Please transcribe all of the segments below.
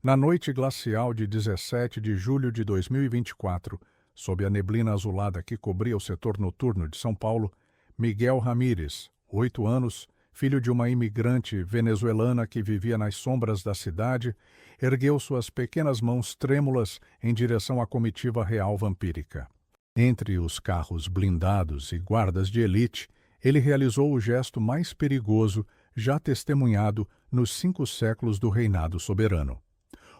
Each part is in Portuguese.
Na noite glacial de 17 de julho de 2024, sob a neblina azulada que cobria o setor noturno de São Paulo, Miguel Ramírez, 8 anos, filho de uma imigrante venezuelana que vivia nas sombras da cidade, ergueu suas pequenas mãos trêmulas em direção à comitiva real vampírica. Entre os carros blindados e guardas de elite, ele realizou o gesto mais perigoso já testemunhado nos 5 séculos do reinado soberano.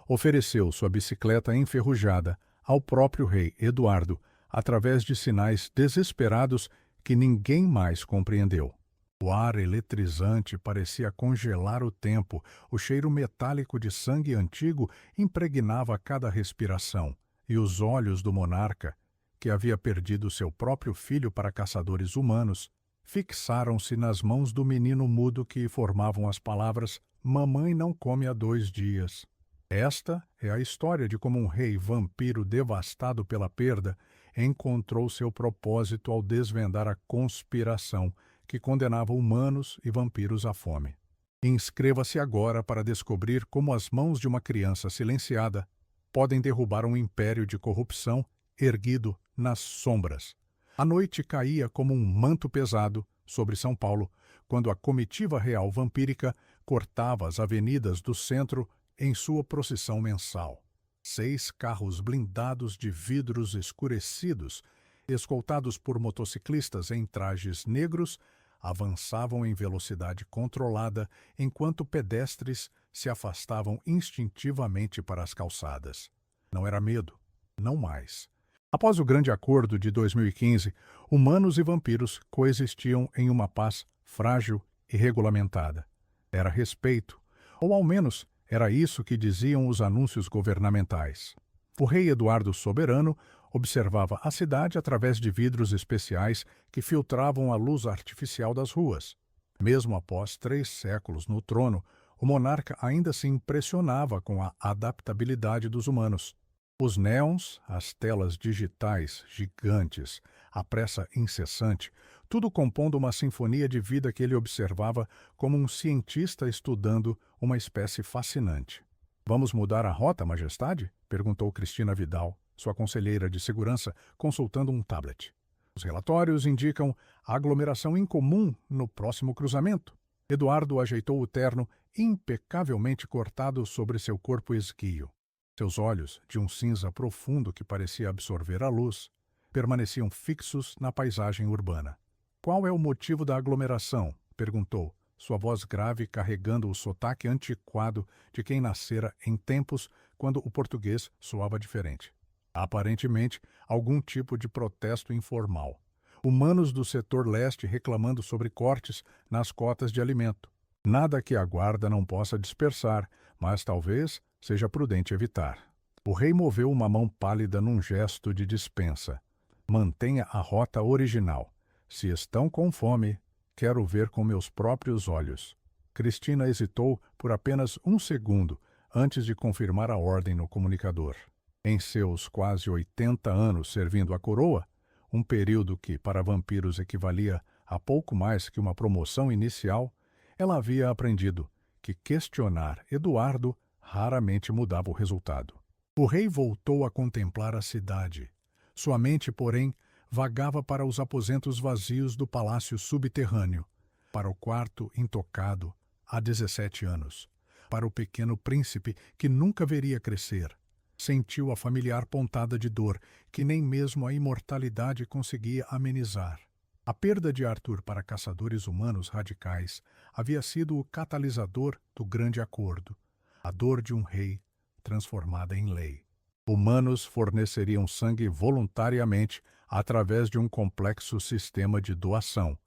Ofereceu sua bicicleta enferrujada ao próprio rei Eduardo através de sinais desesperados que ninguém mais compreendeu. O ar eletrizante parecia congelar o tempo, o cheiro metálico de sangue antigo impregnava cada respiração, e os olhos do monarca, que havia perdido seu próprio filho para caçadores humanos, fixaram-se nas mãos do menino mudo que formavam as palavras "Mamãe não come há 2 dias". Esta é a história de como um rei vampiro devastado pela perda encontrou seu propósito ao desvendar a conspiração que condenava humanos e vampiros à fome. Inscreva-se agora para descobrir como as mãos de uma criança silenciada podem derrubar um império de corrupção erguido nas sombras. A noite caía como um manto pesado sobre São Paulo, quando a comitiva real vampírica cortava as avenidas do centro em sua procissão mensal. 6 carros blindados de vidros escurecidos, escoltados por motociclistas em trajes negros, avançavam em velocidade controlada enquanto pedestres se afastavam instintivamente para as calçadas. Não era medo, não mais. Após o Grande Acordo de 2015, humanos e vampiros coexistiam em uma paz frágil e regulamentada. Era respeito, ou ao menos era isso que diziam os anúncios governamentais. O rei Eduardo Soberano observava a cidade através de vidros especiais que filtravam a luz artificial das ruas. Mesmo após 3 séculos no trono, o monarca ainda se impressionava com a adaptabilidade dos humanos. Os néons, as telas digitais gigantes, a pressa incessante, tudo compondo uma sinfonia de vida que ele observava como um cientista estudando uma espécie fascinante. "Vamos mudar a rota, Majestade?" perguntou Cristina Vidal, sua conselheira de segurança, consultando um tablet. "Os relatórios indicam aglomeração incomum no próximo cruzamento." Eduardo ajeitou o terno impecavelmente cortado sobre seu corpo esguio. Seus olhos, de um cinza profundo que parecia absorver a luz, permaneciam fixos na paisagem urbana. "Qual é o motivo da aglomeração?" perguntou, sua voz grave carregando o sotaque antiquado de quem nascera em tempos quando o português soava diferente. Aparentemente, algum tipo de protesto informal. Humanos do setor leste reclamando sobre cortes nas cotas de alimento. Nada que a guarda não possa dispersar, mas talvez seja prudente evitar. O rei moveu uma mão pálida num gesto de dispensa. "Mantenha a rota original. Se estão com fome, quero ver com meus próprios olhos." Cristina hesitou por apenas 1 segundo antes de confirmar a ordem no comunicador. Em seus quase 80 anos servindo a coroa, um período que para vampiros equivalia a pouco mais que uma promoção inicial, ela havia aprendido que questionar Eduardo raramente mudava o resultado. O rei voltou a contemplar a cidade. Sua mente, porém, vagava para os aposentos vazios do palácio subterrâneo, para o quarto intocado há 17 anos, para o pequeno príncipe que nunca veria crescer. Sentiu a familiar pontada de dor que nem mesmo a imortalidade conseguia amenizar. A perda de Arthur para caçadores humanos radicais havia sido o catalisador do Grande Acordo, a dor de um rei transformada em lei. Humanos forneceriam sangue voluntariamente através de um complexo sistema de doação,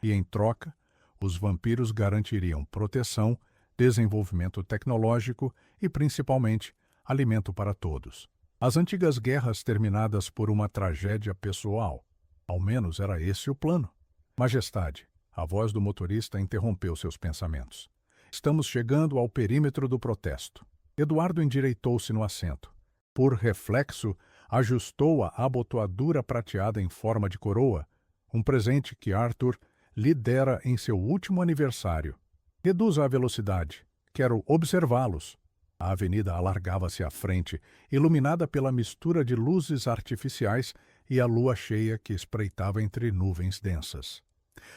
e, em troca, os vampiros garantiriam proteção, desenvolvimento tecnológico e, principalmente, alimento para todos. As antigas guerras terminadas por uma tragédia pessoal. Ao menos era esse o plano. "Majestade", a voz do motorista interrompeu seus pensamentos. "Estamos chegando ao perímetro do protesto." Eduardo endireitou-se no assento. Por reflexo, ajustou a abotoadura prateada em forma de coroa, um presente que Arthur lhe dera em seu último aniversário. "Reduza a velocidade. Quero observá-los." A avenida alargava-se à frente, iluminada pela mistura de luzes artificiais e a lua cheia que espreitava entre nuvens densas.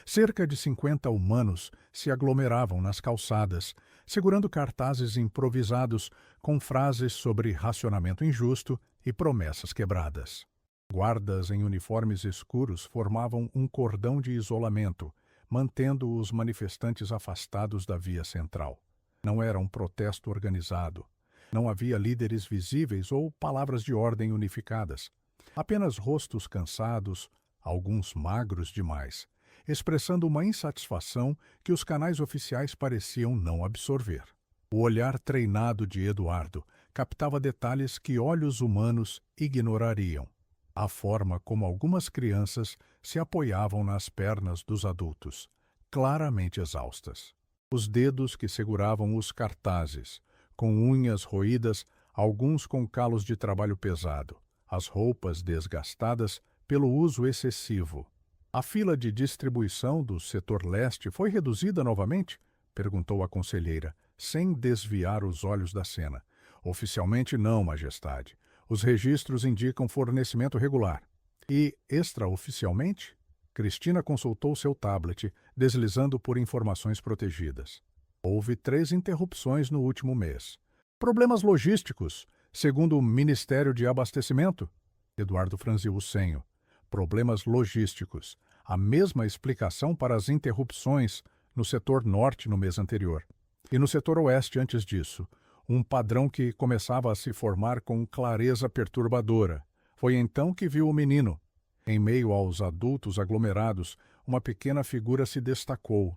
Cerca de 50 humanos se aglomeravam nas calçadas, segurando cartazes improvisados com frases sobre racionamento injusto e promessas quebradas. Guardas em uniformes escuros formavam um cordão de isolamento, mantendo os manifestantes afastados da via central. Não era um protesto organizado. Não havia líderes visíveis ou palavras de ordem unificadas. Apenas rostos cansados, alguns magros demais, expressando uma insatisfação que os canais oficiais pareciam não absorver. O olhar treinado de Eduardo captava detalhes que olhos humanos ignorariam. A forma como algumas crianças se apoiavam nas pernas dos adultos, claramente exaustas. Os dedos que seguravam os cartazes, com unhas roídas, alguns com calos de trabalho pesado, as roupas desgastadas pelo uso excessivo. A fila de distribuição do setor leste foi reduzida novamente? Perguntou a conselheira, sem desviar os olhos da cena. Oficialmente não, Majestade. Os registros indicam fornecimento regular. E, extraoficialmente? Cristina consultou seu tablet, deslizando por informações protegidas. Houve 3 interrupções no último mês. Problemas logísticos, segundo o Ministério de Abastecimento? Eduardo franziu o senho. Problemas logísticos. A mesma explicação para as interrupções no setor norte no mês anterior. E no setor oeste antes disso. Um padrão que começava a se formar com clareza perturbadora. Foi então que viu o menino. Em meio aos adultos aglomerados, uma pequena figura se destacou.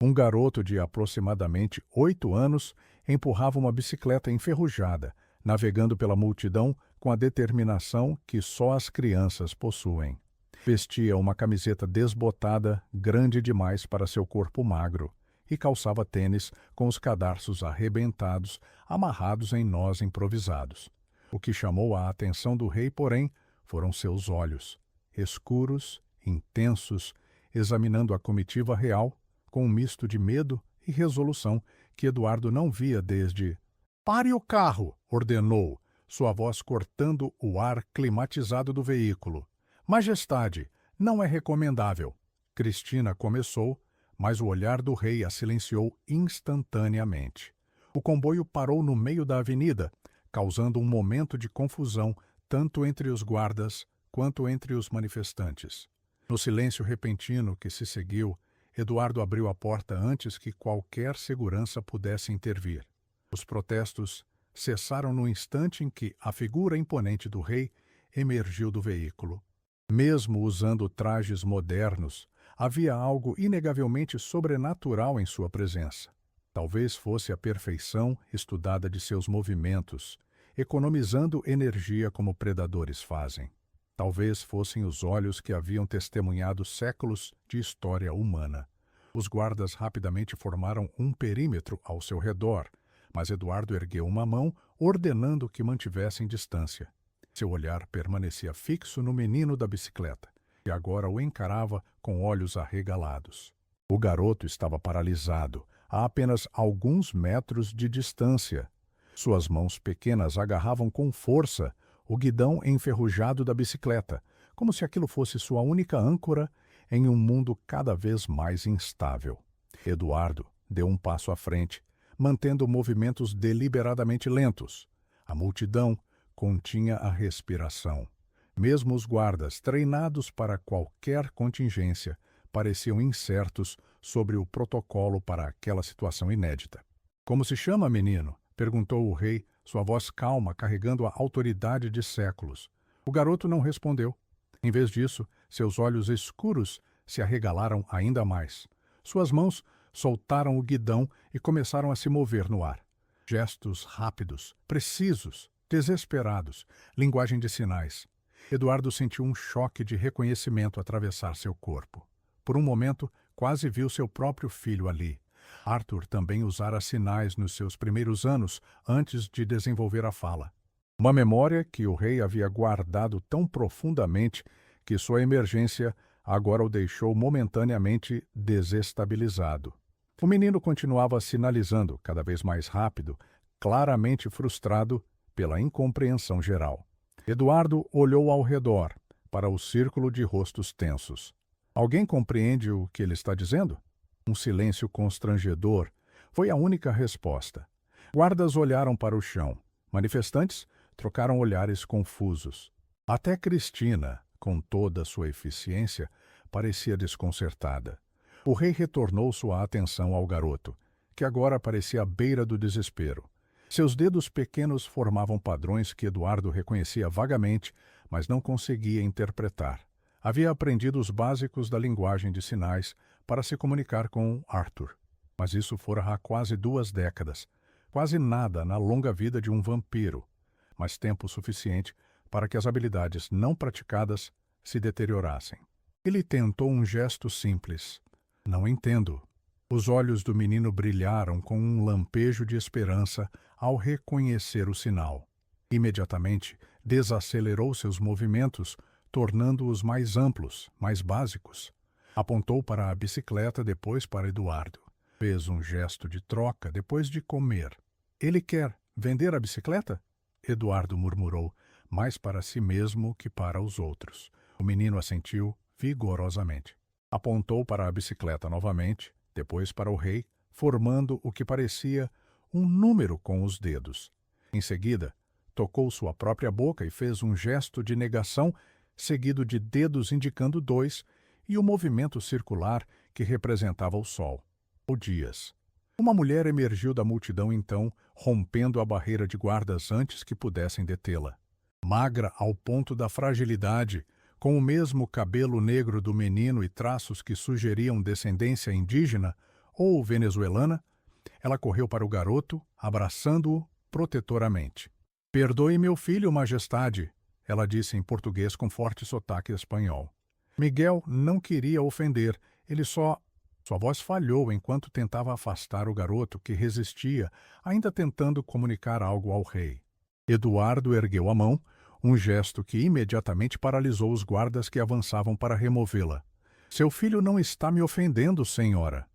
Um garoto de aproximadamente 8 anos empurrava uma bicicleta enferrujada, navegando pela multidão com a determinação que só as crianças possuem. Vestia uma camiseta desbotada, grande demais para seu corpo magro, e calçava tênis com os cadarços arrebentados, amarrados em nós improvisados. O que chamou a atenção do rei, porém, foram seus olhos, escuros, intensos, examinando a comitiva real, com um misto de medo e resolução que Eduardo não via desde... "Pare o carro!" ordenou, sua voz cortando o ar climatizado do veículo. "Majestade, não é recomendável." Cristina começou, mas o olhar do rei a silenciou instantaneamente. O comboio parou no meio da avenida, causando um momento de confusão tanto entre os guardas quanto entre os manifestantes. No silêncio repentino que se seguiu, Eduardo abriu a porta antes que qualquer segurança pudesse intervir. Os protestos cessaram no instante em que a figura imponente do rei emergiu do veículo. Mesmo usando trajes modernos, havia algo inegavelmente sobrenatural em sua presença. Talvez fosse a perfeição estudada de seus movimentos, economizando energia como predadores fazem. Talvez fossem os olhos que haviam testemunhado séculos de história humana. Os guardas rapidamente formaram um perímetro ao seu redor, mas Eduardo ergueu uma mão, ordenando que mantivessem distância. Seu olhar permanecia fixo no menino da bicicleta, que agora o encarava com olhos arregalados. O garoto estava paralisado, a apenas alguns metros de distância. Suas mãos pequenas agarravam com força o guidão enferrujado da bicicleta, como se aquilo fosse sua única âncora em um mundo cada vez mais instável. Eduardo deu um passo à frente, mantendo movimentos deliberadamente lentos. A multidão continha a respiração. Mesmo os guardas, treinados para qualquer contingência, pareciam incertos sobre o protocolo para aquela situação inédita. "Como se chama, menino?" perguntou o rei, sua voz calma, carregando a autoridade de séculos. O garoto não respondeu. Em vez disso, seus olhos escuros se arregalaram ainda mais. Suas mãos soltaram o guidão e começaram a se mover no ar. Gestos rápidos, precisos, desesperados, linguagem de sinais. Eduardo sentiu um choque de reconhecimento atravessar seu corpo. Por um momento, quase viu seu próprio filho ali. Arthur também usara sinais nos seus primeiros anos, antes de desenvolver a fala. Uma memória que o rei havia guardado tão profundamente que sua emergência agora o deixou momentaneamente desestabilizado. O menino continuava sinalizando, cada vez mais rápido, claramente frustrado pela incompreensão geral. Eduardo olhou ao redor, para o círculo de rostos tensos. Alguém compreende o que ele está dizendo? Um silêncio constrangedor foi a única resposta. Guardas olharam para o chão. Manifestantes trocaram olhares confusos. Até Cristina, com toda sua eficiência, parecia desconcertada. O rei retornou sua atenção ao garoto, que agora parecia à beira do desespero. Seus dedos pequenos formavam padrões que Eduardo reconhecia vagamente, mas não conseguia interpretar. Havia aprendido os básicos da linguagem de sinais para se comunicar com Arthur. Mas isso fora há quase 2 décadas. Quase nada na longa vida de um vampiro, mas tempo suficiente para que as habilidades não praticadas se deteriorassem. Ele tentou um gesto simples. Não entendo. Os olhos do menino brilharam com um lampejo de esperança ao reconhecer o sinal. Imediatamente, desacelerou seus movimentos, tornando-os mais amplos, mais básicos. Apontou para a bicicleta, depois para Eduardo. Fez um gesto de troca depois de comer. Ele quer vender a bicicleta? Eduardo murmurou, mais para si mesmo que para os outros. O menino assentiu vigorosamente. Apontou para a bicicleta novamente, depois para o rei, formando o que parecia um número com os dedos. Em seguida, tocou sua própria boca e fez um gesto de negação, seguido de dedos indicando 2 e o movimento circular que representava o sol, ou dias. Uma mulher emergiu da multidão então, rompendo a barreira de guardas antes que pudessem detê-la. Magra ao ponto da fragilidade, com o mesmo cabelo negro do menino e traços que sugeriam descendência indígena ou venezuelana, ela correu para o garoto, abraçando-o protetoramente. "Perdoe meu filho, majestade", ela disse em português com forte sotaque espanhol. Miguel não queria ofender, ele só... Sua voz falhou enquanto tentava afastar o garoto que resistia, ainda tentando comunicar algo ao rei. Eduardo ergueu a mão, um gesto que imediatamente paralisou os guardas que avançavam para removê-la. "Seu filho não está me ofendendo, senhora.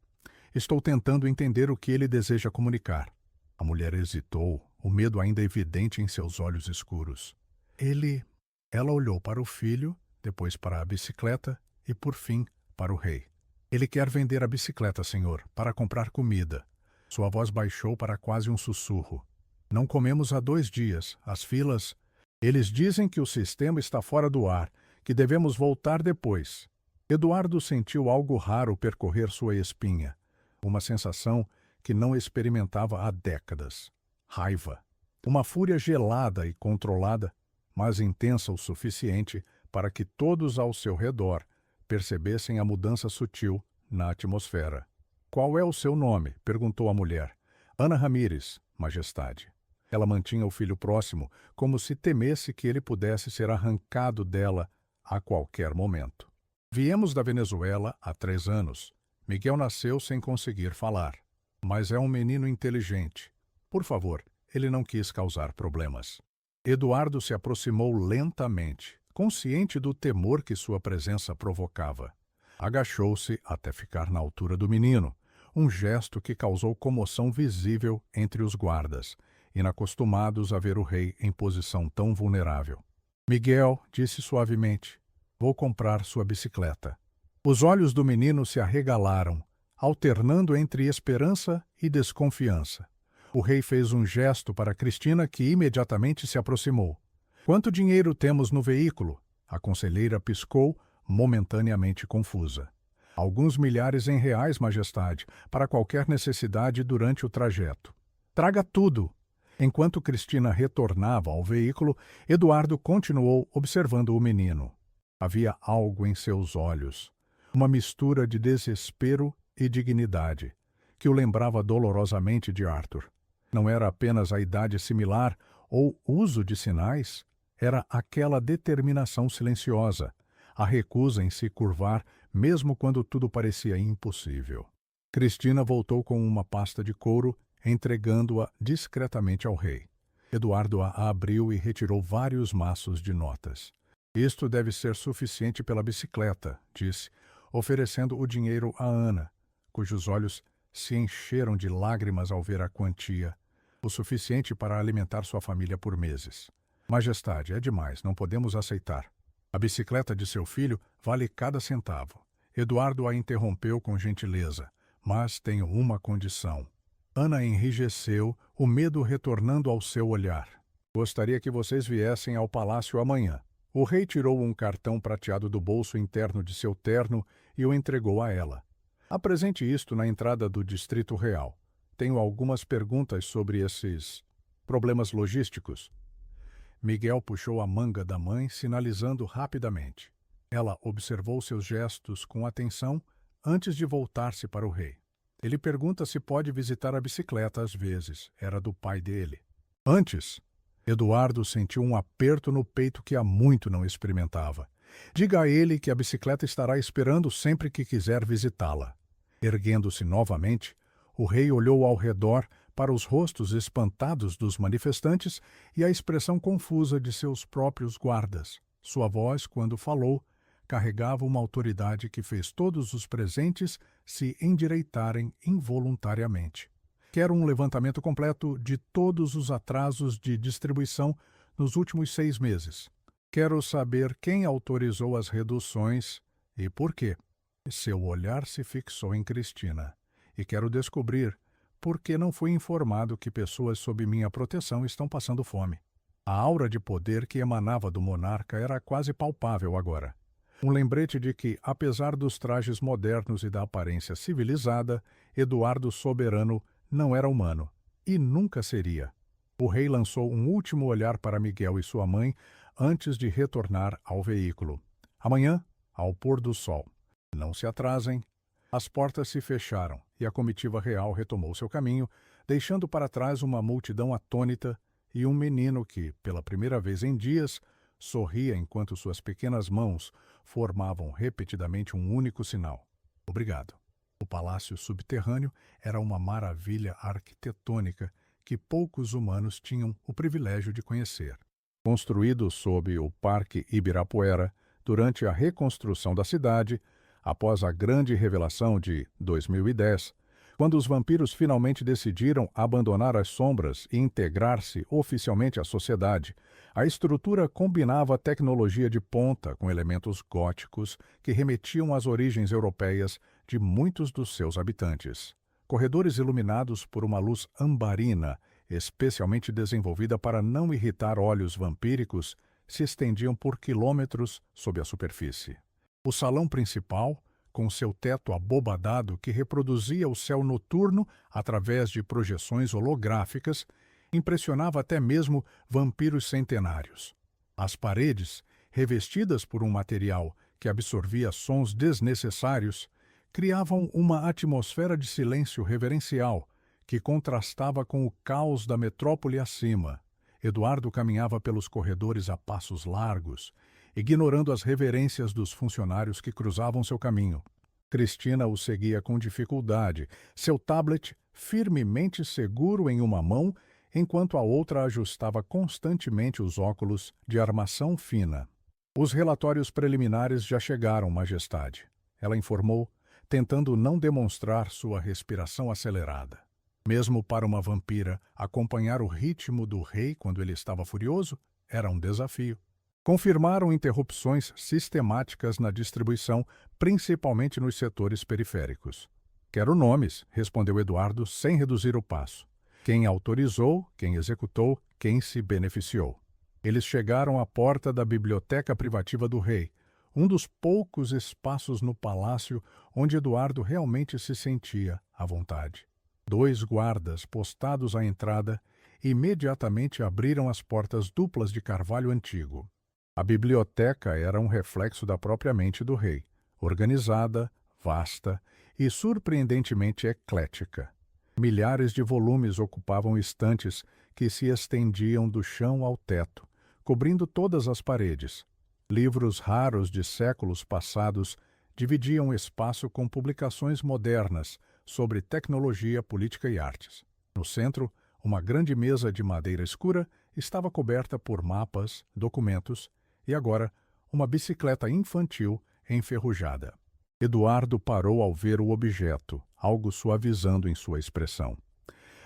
Estou tentando entender o que ele deseja comunicar." A mulher hesitou, o medo ainda evidente em seus olhos escuros. Ele... Ela olhou para o filho, depois para a bicicleta e, por fim, para o rei. "Ele quer vender a bicicleta, senhor, para comprar comida." Sua voz baixou para quase um sussurro. "Não comemos há 2 dias. As filas... Eles dizem que o sistema está fora do ar, que devemos voltar depois." Eduardo sentiu algo raro percorrer sua espinha. Uma sensação que não experimentava há décadas. Raiva. Uma fúria gelada e controlada, mas intensa o suficiente para que todos ao seu redor percebessem a mudança sutil na atmosfera. "Qual é o seu nome?" perguntou a mulher. "Ana Ramírez, majestade." Ela mantinha o filho próximo, como se temesse que ele pudesse ser arrancado dela a qualquer momento. "Viemos da Venezuela há 3 anos. Miguel nasceu sem conseguir falar. Mas é um menino inteligente. Por favor." Ele não quis causar problemas. Eduardo se aproximou lentamente, consciente do temor que sua presença provocava. Agachou-se até ficar na altura do menino, um gesto que causou comoção visível entre os guardas, inacostumados a ver o rei em posição tão vulnerável. "Miguel", disse suavemente, "vou comprar sua bicicleta." Os olhos do menino se arregalaram, alternando entre esperança e desconfiança. O rei fez um gesto para Cristina, que imediatamente se aproximou. "Quanto dinheiro temos no veículo?" A conselheira piscou, momentaneamente confusa. "Alguns milhares em reais, majestade, para qualquer necessidade durante o trajeto." "Traga tudo." Enquanto Cristina retornava ao veículo, Eduardo continuou observando o menino. Havia algo em seus olhos, uma mistura de desespero e dignidade, que o lembrava dolorosamente de Arthur. Não era apenas a idade similar ou uso de sinais, era aquela determinação silenciosa, a recusa em se curvar mesmo quando tudo parecia impossível. Cristina voltou com uma pasta de couro, entregando-a discretamente ao rei. Eduardo a abriu e retirou vários maços de notas. "Isto deve ser suficiente pela bicicleta", disse, oferecendo o dinheiro a Ana, cujos olhos se encheram de lágrimas ao ver a quantia. o suficiente para alimentar sua família por meses. Majestade, é demais, não podemos aceitar. A bicicleta de seu filho vale cada centavo. Eduardo a interrompeu com gentileza. Mas tenho uma condição. Ana enrijeceu, o medo retornando ao seu olhar. Gostaria que vocês viessem ao palácio amanhã. O rei tirou um cartão prateado do bolso interno de seu terno e o entregou a ela. Apresente isto na entrada do Distrito Real. Tenho algumas perguntas sobre esses problemas logísticos. Miguel puxou a manga da mãe, sinalizando rapidamente. Ela observou seus gestos com atenção antes de voltar-se para o rei. Ele pergunta se pode visitar a bicicleta às vezes. Era do pai dele. Antes, Eduardo sentiu um aperto no peito que há muito não experimentava. Diga a ele que a bicicleta estará esperando sempre que quiser visitá-la. Erguendo-se novamente, o rei olhou ao redor para os rostos espantados dos manifestantes e a expressão confusa de seus próprios guardas. Sua voz, quando falou, carregava uma autoridade que fez todos os presentes se endireitarem involuntariamente. Quero um levantamento completo de todos os atrasos de distribuição nos últimos 6 meses. Quero saber quem autorizou as reduções e por quê. Seu olhar se fixou em Cristina. E quero descobrir por que não fui informado que pessoas sob minha proteção estão passando fome. A aura de poder que emanava do monarca era quase palpável agora. Um lembrete de que, apesar dos trajes modernos e da aparência civilizada, Eduardo Soberano não era humano, e nunca seria. O rei lançou um último olhar para Miguel e sua mãe antes de retornar ao veículo. Amanhã, ao pôr do sol. Não se atrasem. As portas se fecharam e a comitiva real retomou seu caminho, deixando para trás uma multidão atônita e um menino que, pela primeira vez em dias, sorria enquanto suas pequenas mãos formavam repetidamente um único sinal. Obrigado. O palácio subterrâneo era uma maravilha arquitetônica que poucos humanos tinham o privilégio de conhecer. Construído sob o Parque Ibirapuera, durante a reconstrução da cidade, após a grande revelação de 2010, quando os vampiros finalmente decidiram abandonar as sombras e integrar-se oficialmente à sociedade, a estrutura combinava tecnologia de ponta com elementos góticos que remetiam às origens europeias de muitos dos seus habitantes. Corredores iluminados por uma luz ambarina, especialmente desenvolvida para não irritar olhos vampíricos, se estendiam por quilômetros sob a superfície. O salão principal, com seu teto abobadado que reproduzia o céu noturno através de projeções holográficas, impressionava até mesmo vampiros centenários. As paredes, revestidas por um material que absorvia sons desnecessários, criavam uma atmosfera de silêncio reverencial que contrastava com o caos da metrópole acima. Eduardo caminhava pelos corredores a passos largos, ignorando as reverências dos funcionários que cruzavam seu caminho. Cristina o seguia com dificuldade, seu tablet firmemente seguro em uma mão, enquanto a outra ajustava constantemente os óculos de armação fina. Os relatórios preliminares já chegaram, Majestade, ela informou, tentando não demonstrar sua respiração acelerada. Mesmo para uma vampira, acompanhar o ritmo do rei quando ele estava furioso era um desafio. Confirmaram interrupções sistemáticas na distribuição, principalmente nos setores periféricos. Quero nomes, respondeu Eduardo, sem reduzir o passo. Quem autorizou, quem executou, quem se beneficiou. Eles chegaram à porta da biblioteca privativa do rei, um dos poucos espaços no palácio onde Eduardo realmente se sentia à vontade. 2 guardas postados à entrada imediatamente abriram as portas duplas de carvalho antigo. A biblioteca era um reflexo da própria mente do rei, organizada, vasta e surpreendentemente eclética. Milhares de volumes ocupavam estantes que se estendiam do chão ao teto, cobrindo todas as paredes. Livros raros de séculos passados dividiam o espaço com publicações modernas sobre tecnologia, política e artes. No centro, uma grande mesa de madeira escura estava coberta por mapas, documentos e agora uma bicicleta infantil enferrujada. Eduardo parou ao ver o objeto, algo suavizando em sua expressão.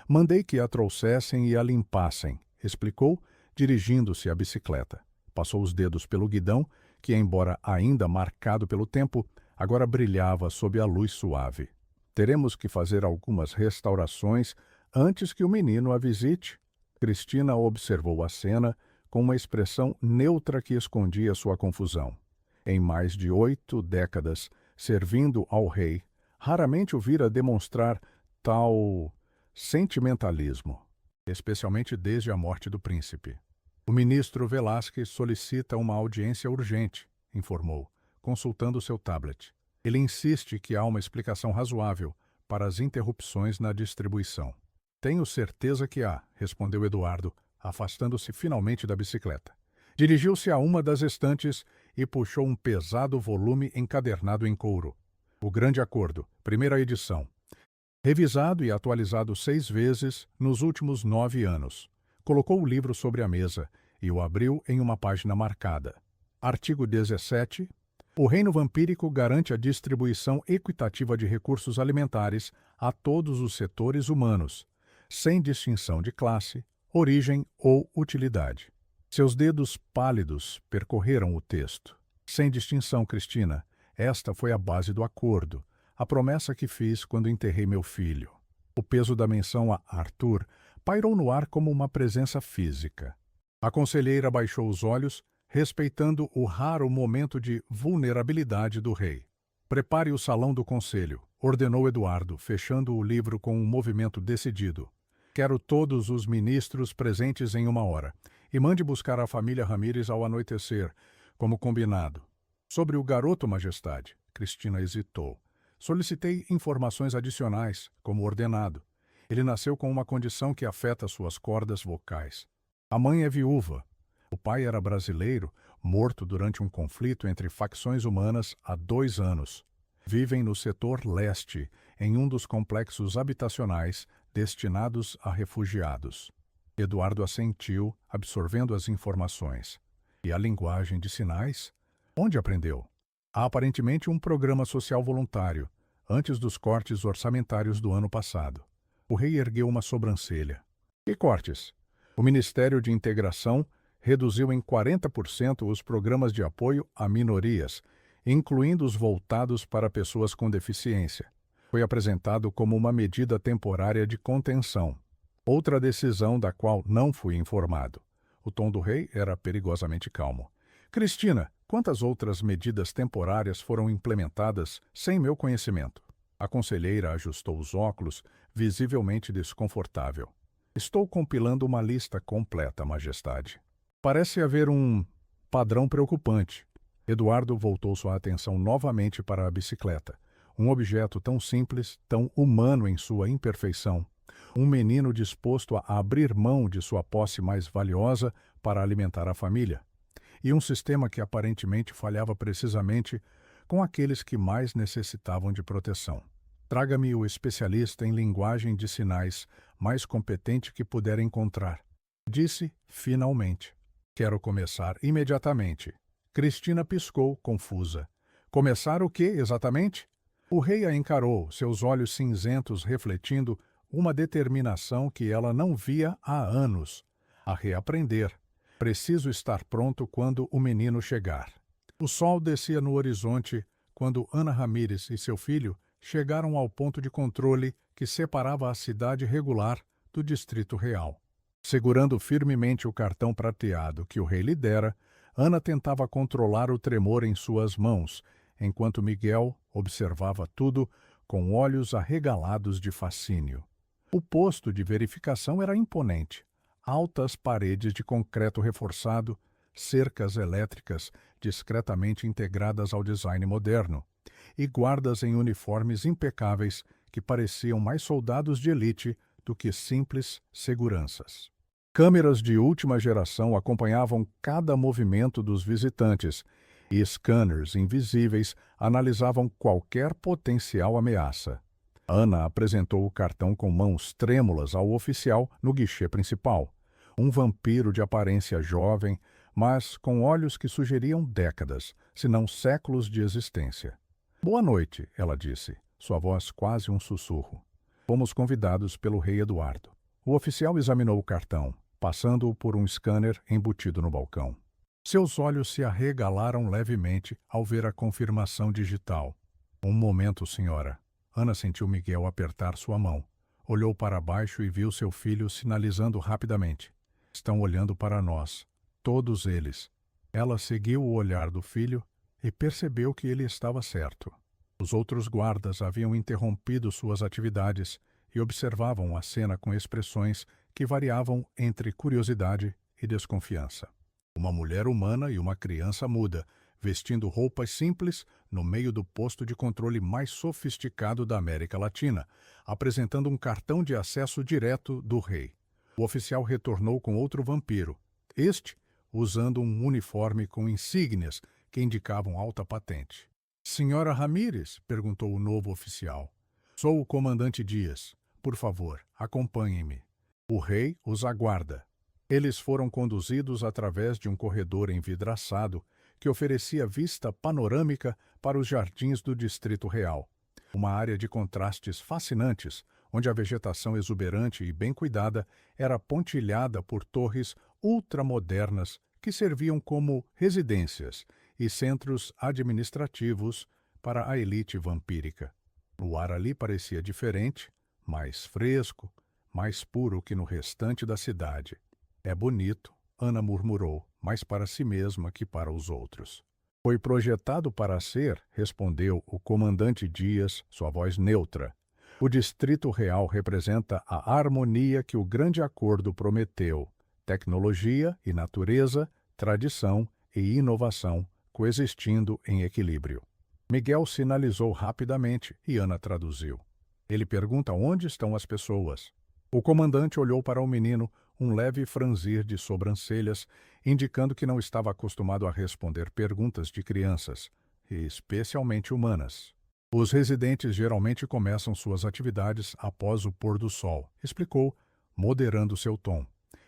Mandei que a trouxessem e a limpassem, explicou, dirigindo-se à bicicleta. Passou os dedos pelo guidão, que, embora ainda marcado pelo tempo, agora brilhava sob a luz suave. Teremos que fazer algumas restaurações antes que o menino a visite. Cristina observou a cena com uma expressão neutra que escondia sua confusão. Em mais de 8 décadas, servindo ao rei, raramente o vira demonstrar tal sentimentalismo, especialmente desde a morte do príncipe. O ministro Velázquez solicita uma audiência urgente, informou, consultando seu tablet. Ele insiste que há uma explicação razoável para as interrupções na distribuição. Tenho certeza que há, respondeu Eduardo, afastando-se finalmente da bicicleta. Dirigiu-se a uma das estantes e puxou um pesado volume encadernado em couro. O Grande Acordo, primeira edição. Revisado e atualizado 6 vezes nos últimos 9 anos. Colocou o livro sobre a mesa e o abriu em uma página marcada. Artigo 17. O reino vampírico garante a distribuição equitativa de recursos alimentares a todos os setores humanos, sem distinção de classe, origem ou utilidade. Seus dedos pálidos percorreram o texto. Sem distinção, Cristina, esta foi a base do acordo, a promessa que fiz quando enterrei meu filho. O peso da menção a Arthur pairou no ar como uma presença física. A conselheira baixou os olhos, respeitando o raro momento de vulnerabilidade do rei. Prepare o salão do conselho, ordenou Eduardo, fechando o livro com um movimento decidido. Quero todos os ministros presentes em 1 hora, e mande buscar a família Ramírez ao anoitecer, como combinado. Sobre o garoto, majestade, Cristina hesitou. Solicitei informações adicionais, como ordenado. Ele nasceu com uma condição que afeta suas cordas vocais. A mãe é viúva. O pai era brasileiro, morto durante um conflito entre facções humanas há 2 anos. Vivem no setor leste, em um dos complexos habitacionais destinados a refugiados. Eduardo assentiu, absorvendo as informações. E a linguagem de sinais? Onde aprendeu? Há aparentemente um programa social voluntário, antes dos cortes orçamentários do ano passado. O rei ergueu uma sobrancelha. Que cortes? O Ministério de Integração reduziu em 40% os programas de apoio a minorias, incluindo os voltados para pessoas com deficiência. Foi apresentado como uma medida temporária de contenção. Outra decisão da qual não fui informado. O tom do rei era perigosamente calmo. Cristina, quantas outras medidas temporárias foram implementadas sem meu conhecimento? A conselheira ajustou os óculos, visivelmente desconfortável. Estou compilando uma lista completa, majestade. Parece haver um padrão preocupante. Eduardo voltou sua atenção novamente para a bicicleta. Um objeto tão simples, tão humano em sua imperfeição. Um menino disposto a abrir mão de sua posse mais valiosa para alimentar a família. E um sistema que aparentemente falhava precisamente com aqueles que mais necessitavam de proteção. Traga-me o especialista em linguagem de sinais mais competente que puder encontrar. Disse, finalmente. Quero começar imediatamente. Cristina piscou, confusa. Começar o quê, exatamente? O rei a encarou, seus olhos cinzentos refletindo uma determinação que ela não via há anos. A reaprender. Preciso estar pronto quando o menino chegar. O sol descia no horizonte quando Ana Ramírez e seu filho chegaram ao ponto de controle que separava a cidade regular do Distrito Real. Segurando firmemente o cartão prateado que o rei lhe dera, Ana tentava controlar o tremor em suas mãos, enquanto Miguel observava tudo com olhos arregalados de fascínio. O posto de verificação era imponente. Altas paredes de concreto reforçado, cercas elétricas discretamente integradas ao design moderno, e guardas em uniformes impecáveis que pareciam mais soldados de elite do que simples seguranças. Câmeras de última geração acompanhavam cada movimento dos visitantes e scanners invisíveis analisavam qualquer potencial ameaça. Ana apresentou o cartão com mãos trêmulas ao oficial no guichê principal. Um vampiro de aparência jovem, mas com olhos que sugeriam décadas, se não séculos de existência. Boa noite, ela disse, sua voz quase um sussurro. Fomos convidados pelo rei Eduardo. O oficial examinou o cartão, passando-o por um scanner embutido no balcão. Seus olhos se arregalaram levemente ao ver a confirmação digital. Um momento, senhora. Ana sentiu Miguel apertar sua mão. Olhou para baixo e viu seu filho sinalizando rapidamente. Estão olhando para nós. Todos eles. Ela seguiu o olhar do filho e percebeu que ele estava certo. Os outros guardas haviam interrompido suas atividades e observavam a cena com expressões que variavam entre curiosidade e desconfiança. Uma mulher humana e uma criança muda, vestindo roupas simples no meio do posto de controle mais sofisticado da América Latina, apresentando um cartão de acesso direto do rei. O oficial retornou com outro vampiro, este usando um uniforme com insígnias que indicavam alta patente. Senhora Ramírez? Perguntou o novo oficial. Sou o comandante Dias. Por favor, acompanhem-me. O rei os aguarda. Eles foram conduzidos através de um corredor envidraçado que oferecia vista panorâmica para os jardins do Distrito Real. Uma área de contrastes fascinantes, onde a vegetação exuberante e bem cuidada era pontilhada por torres ultramodernas que serviam como residências e centros administrativos para a elite vampírica. O ar ali parecia diferente, mais fresco, mais puro que no restante da cidade. É bonito, Ana murmurou, mais para si mesma que para os outros. Foi projetado para ser, respondeu o comandante Dias, sua voz neutra. O Distrito Real representa a harmonia que o Grande Acordo prometeu. Tecnologia e natureza, tradição e inovação coexistindo em equilíbrio. Miguel sinalizou rapidamente e Ana traduziu. Ele pergunta onde estão as pessoas. O comandante olhou para o menino, um leve franzir de sobrancelhas, indicando que não estava acostumado a responder perguntas de crianças, especialmente humanas. Os residentes geralmente começam suas atividades após o pôr do sol, explicou, moderando seu tom.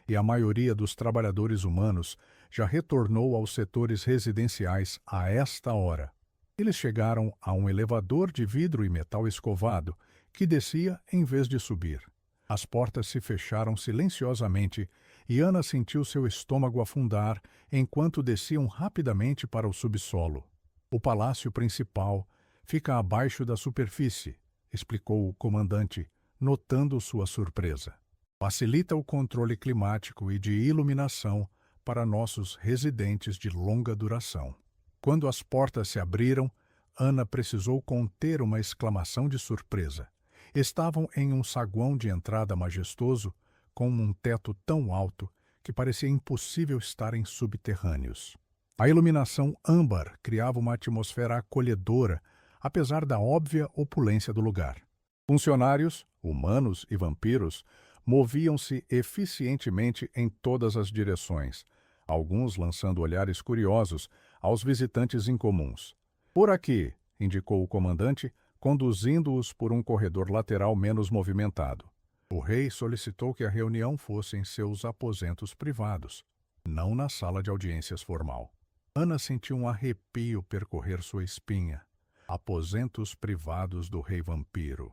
E a maioria dos trabalhadores humanos já retornou aos setores residenciais a esta hora. Eles chegaram a um elevador de vidro e metal escovado que descia em vez de subir. As portas se fecharam silenciosamente e Ana sentiu seu estômago afundar enquanto desciam rapidamente para o subsolo. O palácio principal fica abaixo da superfície, explicou o comandante, notando sua surpresa. Facilita o controle climático e de iluminação para nossos residentes de longa duração. Quando as portas se abriram, Ana precisou conter uma exclamação de surpresa. Estavam em um saguão de entrada majestoso, com um teto tão alto que parecia impossível estarem subterrâneos. A iluminação âmbar criava uma atmosfera acolhedora, apesar da óbvia opulência do lugar. Funcionários, humanos e vampiros, moviam-se eficientemente em todas as direções, alguns lançando olhares curiosos aos visitantes incomuns. Por aqui, indicou o comandante, conduzindo-os por um corredor lateral menos movimentado. O rei solicitou que a reunião fosse em seus aposentos privados, não na sala de audiências formal. Ana sentiu um arrepio percorrer sua espinha. Aposentos privados do rei vampiro.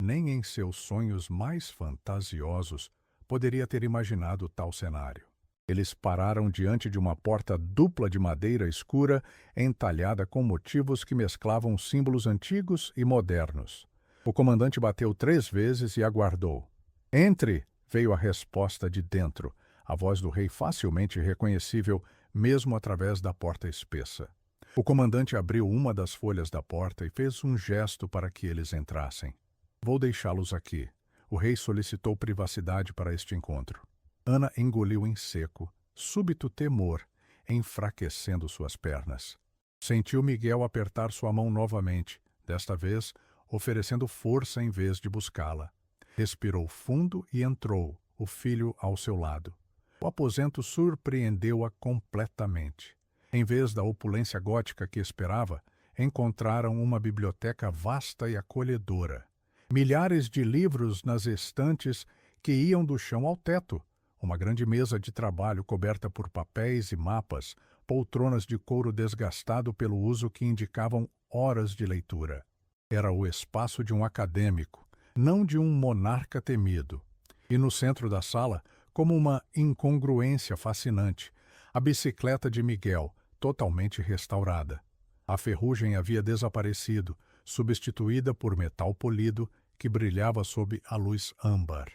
Nem em seus sonhos mais fantasiosos poderia ter imaginado tal cenário. Eles pararam diante de uma porta dupla de madeira escura, entalhada com motivos que mesclavam símbolos antigos e modernos. O comandante bateu 3 vezes e aguardou. Entre! Veio a resposta de dentro, a voz do rei facilmente reconhecível, mesmo através da porta espessa. O comandante abriu uma das folhas da porta e fez um gesto para que eles entrassem. Vou deixá-los aqui. O rei solicitou privacidade para este encontro. Ana engoliu em seco, súbito temor, enfraquecendo suas pernas. Sentiu Miguel apertar sua mão novamente, desta vez oferecendo força em vez de buscá-la. Respirou fundo e entrou, o filho ao seu lado. O aposento surpreendeu-a completamente. Em vez da opulência gótica que esperava, encontraram uma biblioteca vasta e acolhedora. Milhares de livros nas estantes que iam do chão ao teto. Uma grande mesa de trabalho coberta por papéis e mapas, poltronas de couro desgastado pelo uso que indicavam horas de leitura. Era o espaço de um acadêmico, não de um monarca temido. E no centro da sala, como uma incongruência fascinante, a bicicleta de Miguel, totalmente restaurada. A ferrugem havia desaparecido, substituída por metal polido que brilhava sob a luz âmbar.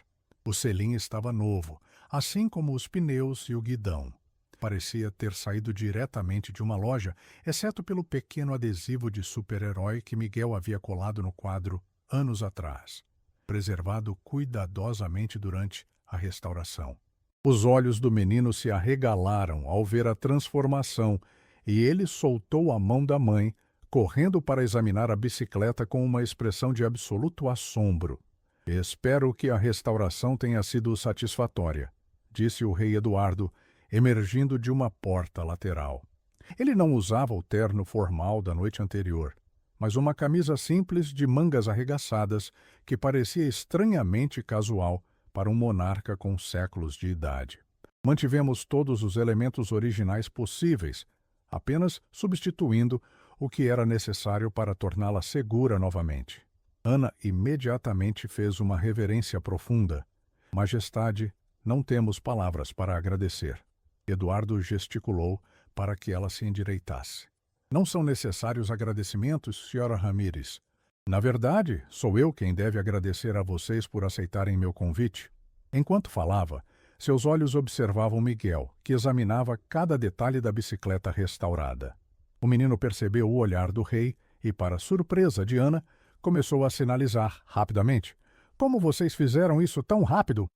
O selim estava novo, assim como os pneus e o guidão. Parecia ter saído diretamente de uma loja, exceto pelo pequeno adesivo de super-herói que Miguel havia colado no quadro anos atrás, preservado cuidadosamente durante a restauração. Os olhos do menino se arregalaram ao ver a transformação e ele soltou a mão da mãe, correndo para examinar a bicicleta com uma expressão de absoluto assombro. Espero que a restauração tenha sido satisfatória, disse o rei Eduardo, emergindo de uma porta lateral. Ele não usava o terno formal da noite anterior, mas uma camisa simples de mangas arregaçadas que parecia estranhamente casual para um monarca com séculos de idade. Mantivemos todos os elementos originais possíveis, apenas substituindo o que era necessário para torná-la segura novamente. Ana imediatamente fez uma reverência profunda. Majestade, não temos palavras para agradecer. Eduardo gesticulou para que ela se endireitasse. Não são necessários agradecimentos, Sra. Ramírez. Na verdade, sou eu quem deve agradecer a vocês por aceitarem meu convite. Enquanto falava, seus olhos observavam Miguel, que examinava cada detalhe da bicicleta restaurada. O menino percebeu o olhar do rei e, para surpresa de Ana, começou a sinalizar rapidamente. Como vocês fizeram isso tão rápido?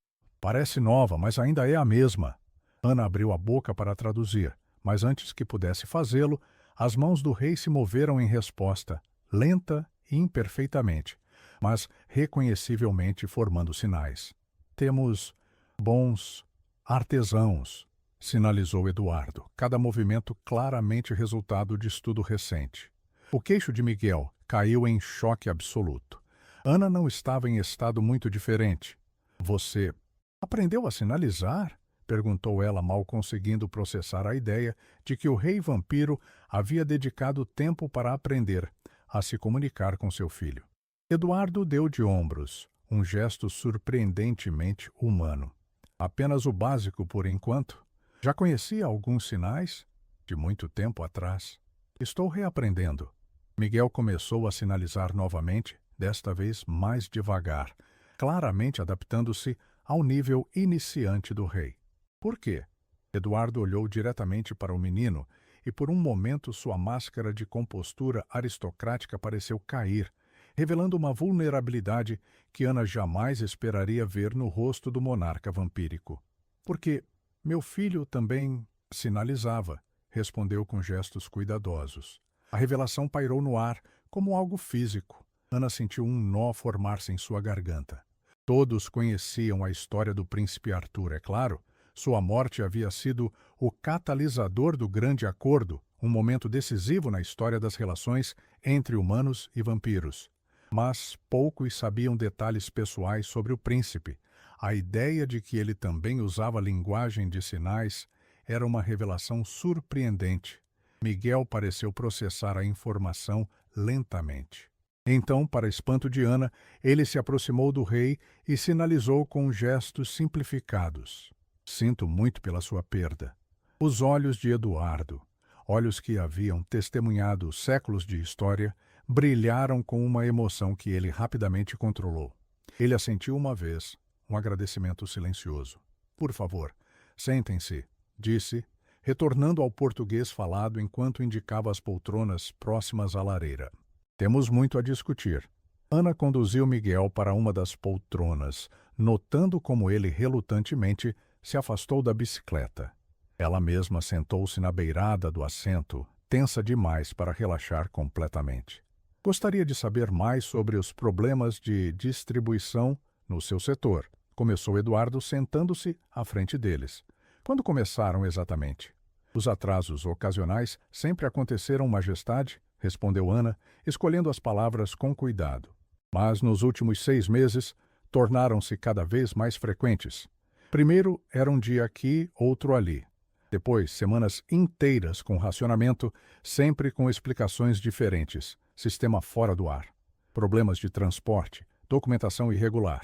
Parece nova, mas ainda é a mesma. Ana abriu a boca para traduzir, mas antes que pudesse fazê-lo, as mãos do rei se moveram em resposta, lenta e imperfeitamente, mas reconhecivelmente formando sinais. Temos bons artesãos, sinalizou Eduardo, cada movimento claramente resultado de estudo recente. O queixo de Miguel caiu em choque absoluto. Ana não estava em estado muito diferente. Você aprendeu a sinalizar? Perguntou ela, mal conseguindo processar a ideia de que o rei vampiro havia dedicado tempo para aprender a se comunicar com seu filho. Eduardo deu de ombros, um gesto surpreendentemente humano. Apenas o básico por enquanto. Já conhecia alguns sinais? De muito tempo atrás. Estou reaprendendo. Miguel começou a sinalizar novamente, desta vez mais devagar, claramente adaptando-se ao nível iniciante do rei. Por quê? Eduardo olhou diretamente para o menino e por um momento sua máscara de compostura aristocrática pareceu cair, revelando uma vulnerabilidade que Ana jamais esperaria ver no rosto do monarca vampírico. Porque meu filho também sinalizava, respondeu com gestos cuidadosos. A revelação pairou no ar como algo físico. Ana sentiu um nó formar-se em sua garganta. Todos conheciam a história do príncipe Arthur, é claro. Sua morte havia sido o catalisador do Grande Acordo, um momento decisivo na história das relações entre humanos e vampiros. Mas poucos sabiam detalhes pessoais sobre o príncipe. A ideia de que ele também usava linguagem de sinais era uma revelação surpreendente. Miguel pareceu processar a informação lentamente. Então, para espanto de Ana, ele se aproximou do rei e sinalizou com gestos simplificados. Sinto muito pela sua perda. Os olhos de Eduardo, olhos que haviam testemunhado séculos de história, brilharam com uma emoção que ele rapidamente controlou. Ele assentiu uma vez, um agradecimento silencioso. Por favor, sentem-se, disse, retornando ao português falado enquanto indicava as poltronas próximas à lareira. Temos muito a discutir. Ana conduziu Miguel para uma das poltronas, notando como ele relutantemente se afastou da bicicleta. Ela mesma sentou-se na beirada do assento, tensa demais para relaxar completamente. Gostaria de saber mais sobre os problemas de distribuição no seu setor, começou Eduardo sentando-se à frente deles. Quando começaram exatamente? Os atrasos ocasionais sempre aconteceram, Majestade, respondeu Ana, escolhendo as palavras com cuidado. Mas nos últimos 6 meses, tornaram-se cada vez mais frequentes. Primeiro era um dia aqui, outro ali. Depois, semanas inteiras com racionamento, sempre com explicações diferentes. Sistema fora do ar. Problemas de transporte, documentação irregular.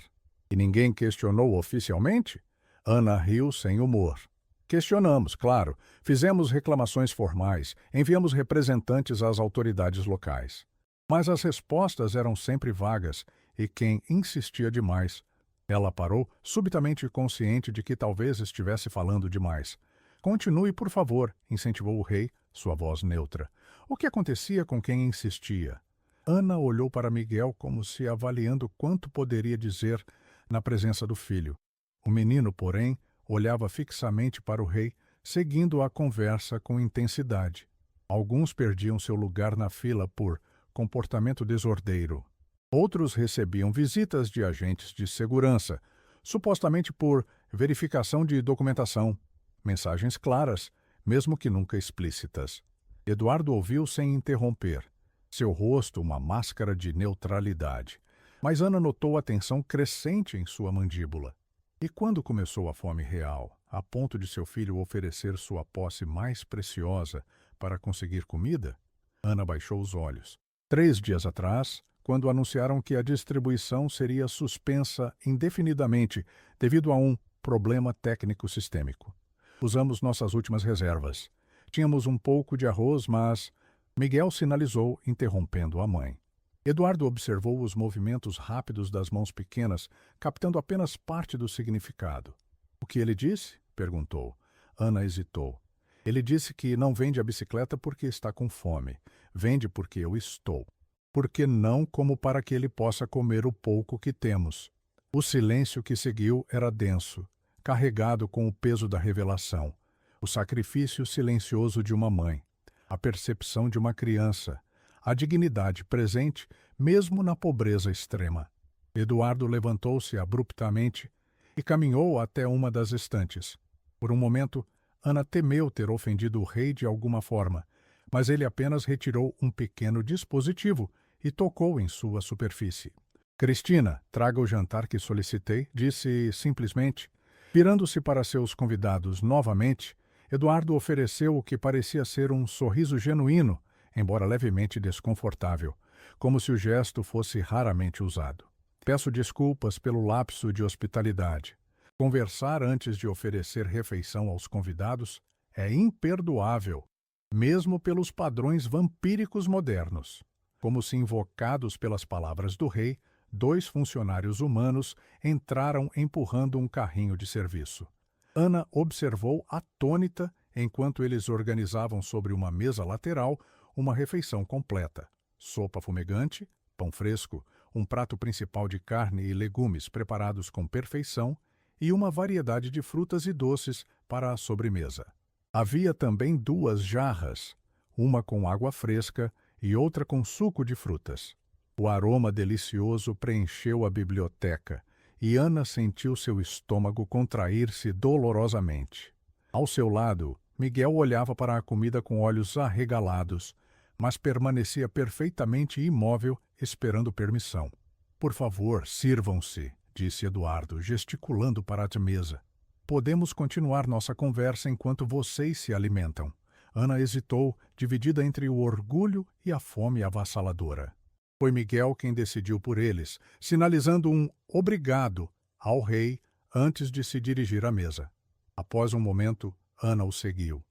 E ninguém questionou oficialmente? Ana riu sem humor. Questionamos, claro. Fizemos reclamações formais, enviamos representantes às autoridades locais. Mas as respostas eram sempre vagas, e quem insistia demais. Ela parou, subitamente consciente de que talvez estivesse falando demais. Continue, por favor, incentivou o rei, sua voz neutra. O que acontecia com quem insistia? Ana olhou para Miguel como se avaliando quanto poderia dizer na presença do filho. O menino, porém, olhava fixamente para o rei, seguindo a conversa com intensidade. Alguns perdiam seu lugar na fila por comportamento desordeiro. Outros recebiam visitas de agentes de segurança, supostamente por verificação de documentação. Mensagens claras, mesmo que nunca explícitas. Eduardo ouviu sem interromper. Seu rosto uma máscara de neutralidade. Mas Ana notou a tensão crescente em sua mandíbula. E quando começou a fome real, a ponto de seu filho oferecer sua posse mais preciosa para conseguir comida? Ana baixou os olhos. 3 dias atrás, quando anunciaram que a distribuição seria suspensa indefinidamente devido a um problema técnico sistêmico. Usamos nossas últimas reservas. Tínhamos um pouco de arroz, mas... Miguel sinalizou, interrompendo a mãe. Eduardo observou os movimentos rápidos das mãos pequenas, captando apenas parte do significado. O que ele disse? Perguntou. Ana hesitou. Ele disse que não vende a bicicleta porque está com fome. Vende porque eu estou. Porque não como para que ele possa comer o pouco que temos. O silêncio que seguiu era denso, carregado com o peso da revelação. O sacrifício silencioso de uma mãe. A percepção de uma criança. A dignidade presente, mesmo na pobreza extrema. Eduardo levantou-se abruptamente e caminhou até uma das estantes. Por um momento, Ana temeu ter ofendido o rei de alguma forma, mas ele apenas retirou um pequeno dispositivo e tocou em sua superfície. Cristina, traga o jantar que solicitei, disse simplesmente. Virando-se para seus convidados novamente, Eduardo ofereceu o que parecia ser um sorriso genuíno, embora levemente desconfortável, como se o gesto fosse raramente usado. Peço desculpas pelo lapso de hospitalidade. Conversar antes de oferecer refeição aos convidados é imperdoável, mesmo pelos padrões vampíricos modernos. Como se invocados pelas palavras do rei, 2 funcionários humanos entraram empurrando um carrinho de serviço. Ana observou atônita enquanto eles organizavam sobre uma mesa lateral uma refeição completa. Sopa fumegante, pão fresco, um prato principal de carne e legumes preparados com perfeição e uma variedade de frutas e doces para a sobremesa. Havia também 2 jarras, uma com água fresca e outra com suco de frutas. O aroma delicioso preencheu a biblioteca e Ana sentiu seu estômago contrair-se dolorosamente. Ao seu lado, Miguel olhava para a comida com olhos arregalados, mas permanecia perfeitamente imóvel, esperando permissão. Por favor, sirvam-se, disse Eduardo, gesticulando para a mesa. Podemos continuar nossa conversa enquanto vocês se alimentam. Ana hesitou, dividida entre o orgulho e a fome avassaladora. Foi Miguel quem decidiu por eles, sinalizando um obrigado ao rei antes de se dirigir à mesa. Após um momento, Ana o seguiu.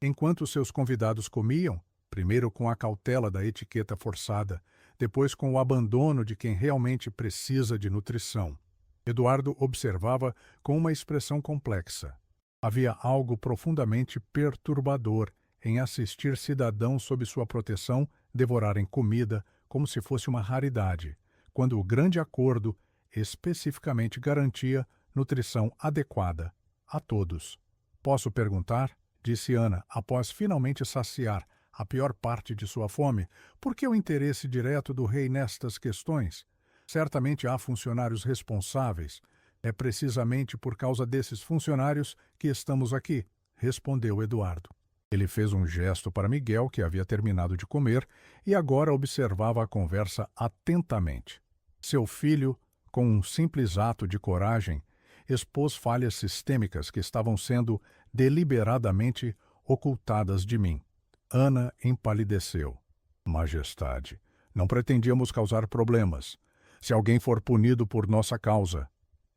Enquanto seus convidados comiam, primeiro com a cautela da etiqueta forçada, depois com o abandono de quem realmente precisa de nutrição, Eduardo observava com uma expressão complexa. Havia algo profundamente perturbador em assistir cidadãos sob sua proteção devorarem comida como se fosse uma raridade, quando o grande acordo especificamente garantia nutrição adequada a todos. Posso perguntar? Disse Ana, após finalmente saciar a pior parte de sua fome, por que o interesse direto do rei nestas questões? Certamente há funcionários responsáveis. É precisamente por causa desses funcionários que estamos aqui, respondeu Eduardo. Ele fez um gesto para Miguel, que havia terminado de comer, e agora observava a conversa atentamente. Seu filho, com um simples ato de coragem, expôs falhas sistêmicas que estavam sendo deliberadamente ocultadas de mim. Ana empalideceu. Majestade, não pretendíamos causar problemas. Se alguém for punido por nossa causa,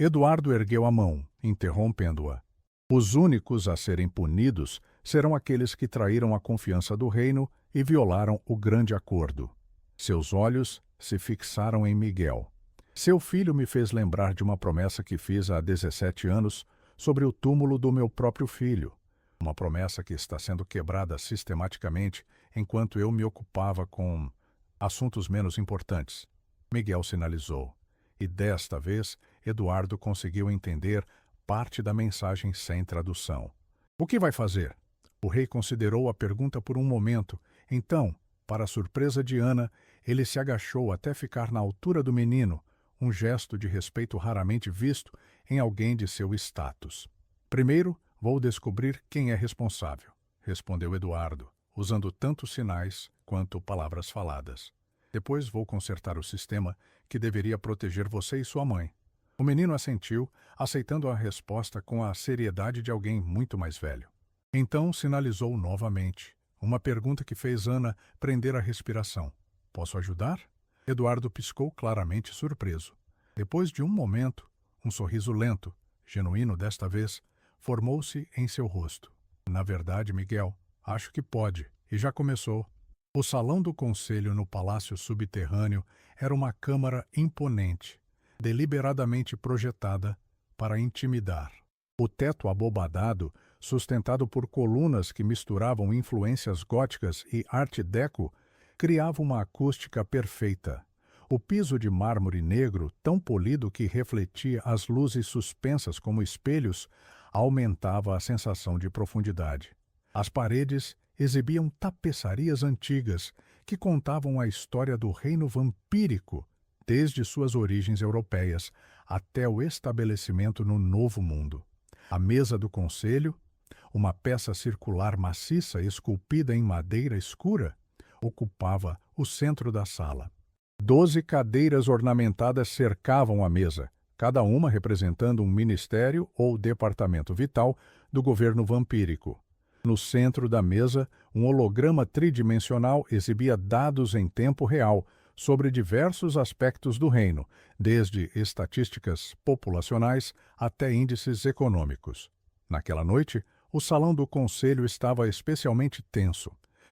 Eduardo ergueu a mão, interrompendo-a. Os únicos a serem punidos serão aqueles que traíram a confiança do reino e violaram o grande acordo. Seus olhos se fixaram em Miguel. Seu filho me fez lembrar de uma promessa que fiz há 17 anos sobre o túmulo do meu próprio filho. Uma promessa que está sendo quebrada sistematicamente enquanto eu me ocupava com assuntos menos importantes. Miguel sinalizou. E desta vez, Eduardo conseguiu entender parte da mensagem sem tradução. O que vai fazer? O rei considerou a pergunta por um momento. Então, para a surpresa de Ana, ele se agachou até ficar na altura do menino, um gesto de respeito raramente visto em alguém de seu status. Primeiro, vou descobrir quem é responsável, respondeu Eduardo, usando tanto sinais quanto palavras faladas. Depois vou consertar o sistema que deveria proteger você e sua mãe. O menino assentiu, aceitando a resposta com a seriedade de alguém muito mais velho. Então sinalizou novamente, uma pergunta que fez Ana prender a respiração. Posso ajudar? Eduardo piscou claramente surpreso. Depois de um momento, um sorriso lento, genuíno desta vez, formou-se em seu rosto. Na verdade, Miguel, acho que pode, e já começou. O salão do conselho no palácio subterrâneo era uma câmara imponente, deliberadamente projetada para intimidar. O teto abobadado, sustentado por colunas que misturavam influências góticas e art déco, criava uma acústica perfeita. O piso de mármore negro, tão polido que refletia as luzes suspensas como espelhos, aumentava a sensação de profundidade. As paredes exibiam tapeçarias antigas que contavam a história do reino vampírico, desde suas origens europeias até o estabelecimento no Novo Mundo. A mesa do conselho, uma peça circular maciça esculpida em madeira escura, ocupava o centro da sala. 12 cadeiras ornamentadas cercavam a mesa, cada uma representando um ministério ou departamento vital do governo vampírico. No centro da mesa, um holograma tridimensional exibia dados em tempo real sobre diversos aspectos do reino, desde estatísticas populacionais até índices econômicos. Naquela noite, o salão do conselho estava especialmente tenso.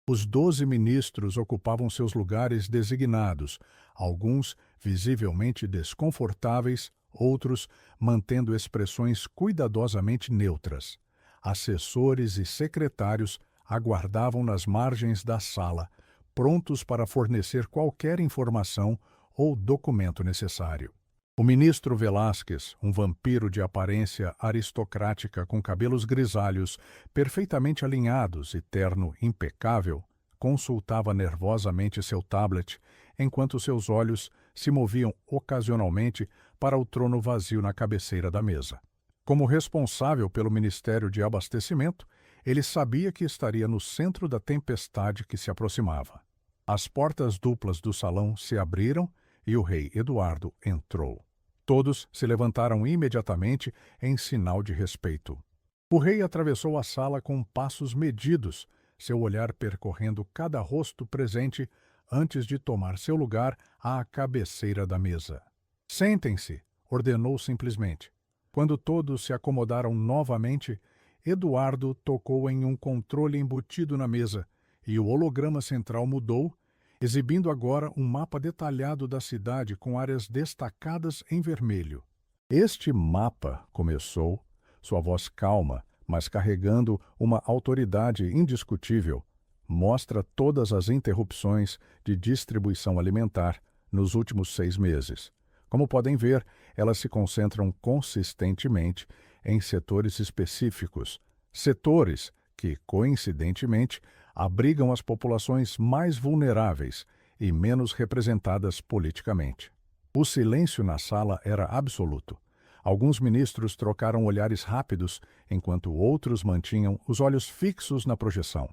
Os 12 ministros ocupavam seus lugares designados, alguns visivelmente desconfortáveis, outros mantendo expressões cuidadosamente neutras. Assessores e secretários aguardavam nas margens da sala, prontos para fornecer qualquer informação ou documento necessário. O ministro Velásquez, um vampiro de aparência aristocrática com cabelos grisalhos, perfeitamente alinhados e terno impecável, consultava nervosamente seu tablet, enquanto seus olhos se moviam ocasionalmente para o trono vazio na cabeceira da mesa. Como responsável pelo Ministério de Abastecimento, ele sabia que estaria no centro da tempestade que se aproximava. As portas duplas do salão se abriram e o rei Eduardo entrou. Todos se levantaram imediatamente em sinal de respeito. O rei atravessou a sala com passos medidos, seu olhar percorrendo cada rosto presente antes de tomar seu lugar à cabeceira da mesa. Sentem-se, ordenou simplesmente. Quando todos se acomodaram novamente, Eduardo tocou em um controle embutido na mesa e o holograma central mudou, exibindo agora um mapa detalhado da cidade com áreas destacadas em vermelho. Este mapa, começou, sua voz calma, mas carregando uma autoridade indiscutível, mostra todas as interrupções de distribuição alimentar nos últimos 6 meses. Como podem ver, elas se concentram consistentemente em setores específicos, setores que, coincidentemente, abrigam as populações mais vulneráveis e menos representadas politicamente. O silêncio na sala era absoluto. Alguns ministros trocaram olhares rápidos, enquanto outros mantinham os olhos fixos na projeção.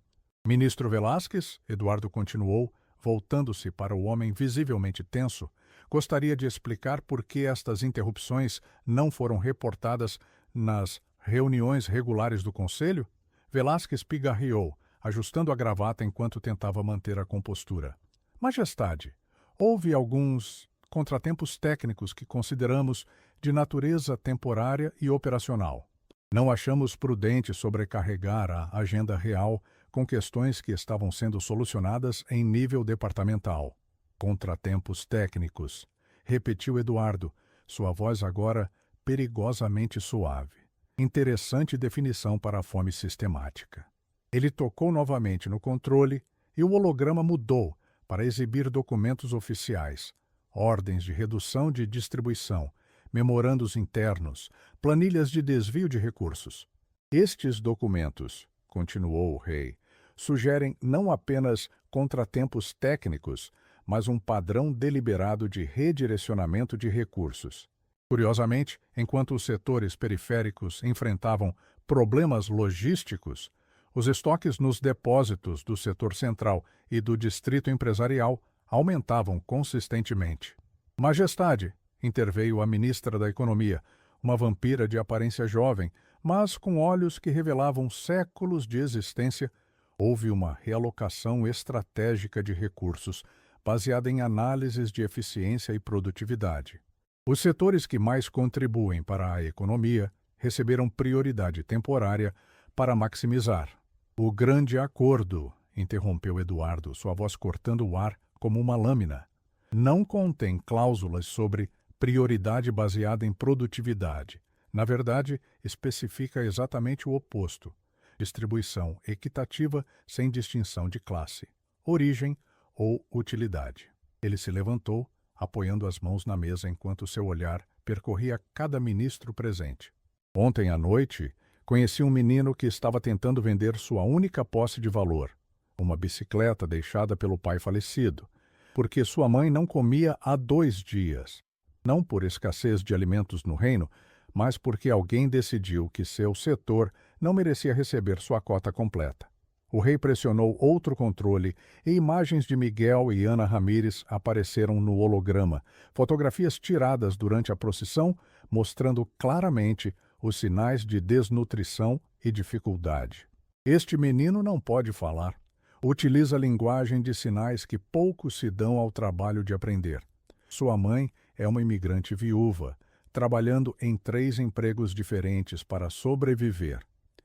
Ministro Velásquez, Eduardo continuou, voltando-se para o homem visivelmente tenso, gostaria de explicar por que estas interrupções não foram reportadas nas reuniões regulares do Conselho? Velásquez pigarreou, ajustando a gravata enquanto tentava manter a compostura. Majestade, houve alguns contratempos técnicos que consideramos de natureza temporária e operacional. Não achamos prudente sobrecarregar a agenda real com questões que estavam sendo solucionadas em nível departamental. Contratempos técnicos, repetiu Eduardo, sua voz agora perigosamente suave. Interessante definição para a fome sistemática. Ele tocou novamente no controle e o holograma mudou para exibir documentos oficiais, ordens de redução de distribuição, memorandos internos, planilhas de desvio de recursos. Estes documentos, continuou o rei, sugerem não apenas contratempos técnicos, mas um padrão deliberado de redirecionamento de recursos. Curiosamente, enquanto os setores periféricos enfrentavam problemas logísticos, os estoques nos depósitos do setor central e do distrito empresarial aumentavam consistentemente. Majestade, interveio a ministra da Economia, uma vampira de aparência jovem, mas com olhos que revelavam séculos de existência, houve uma realocação estratégica de recursos, baseada em análises de eficiência e produtividade. Os setores que mais contribuem para a economia receberam prioridade temporária para maximizar. O grande acordo, interrompeu Eduardo, sua voz cortando o ar como uma lâmina, não contém cláusulas sobre prioridade baseada em produtividade. Na verdade, especifica exatamente o oposto: distribuição equitativa sem distinção de classe, origem ou utilidade. Ele se levantou, apoiando as mãos na mesa enquanto seu olhar percorria cada ministro presente. Ontem à noite, conheci um menino que estava tentando vender sua única posse de valor, uma bicicleta deixada pelo pai falecido, porque sua mãe não comia há 2 dias. Não por escassez de alimentos no reino, mas porque alguém decidiu que seu setor não merecia receber sua cota completa. O rei pressionou outro controle e imagens de Miguel e Ana Ramírez apareceram no holograma, fotografias tiradas durante a procissão, mostrando claramente os sinais de desnutrição e dificuldade. Este menino não pode falar. Utiliza linguagem de sinais que poucos se dão ao trabalho de aprender. Sua mãe é uma imigrante viúva, trabalhando em 3 empregos diferentes para sobreviver.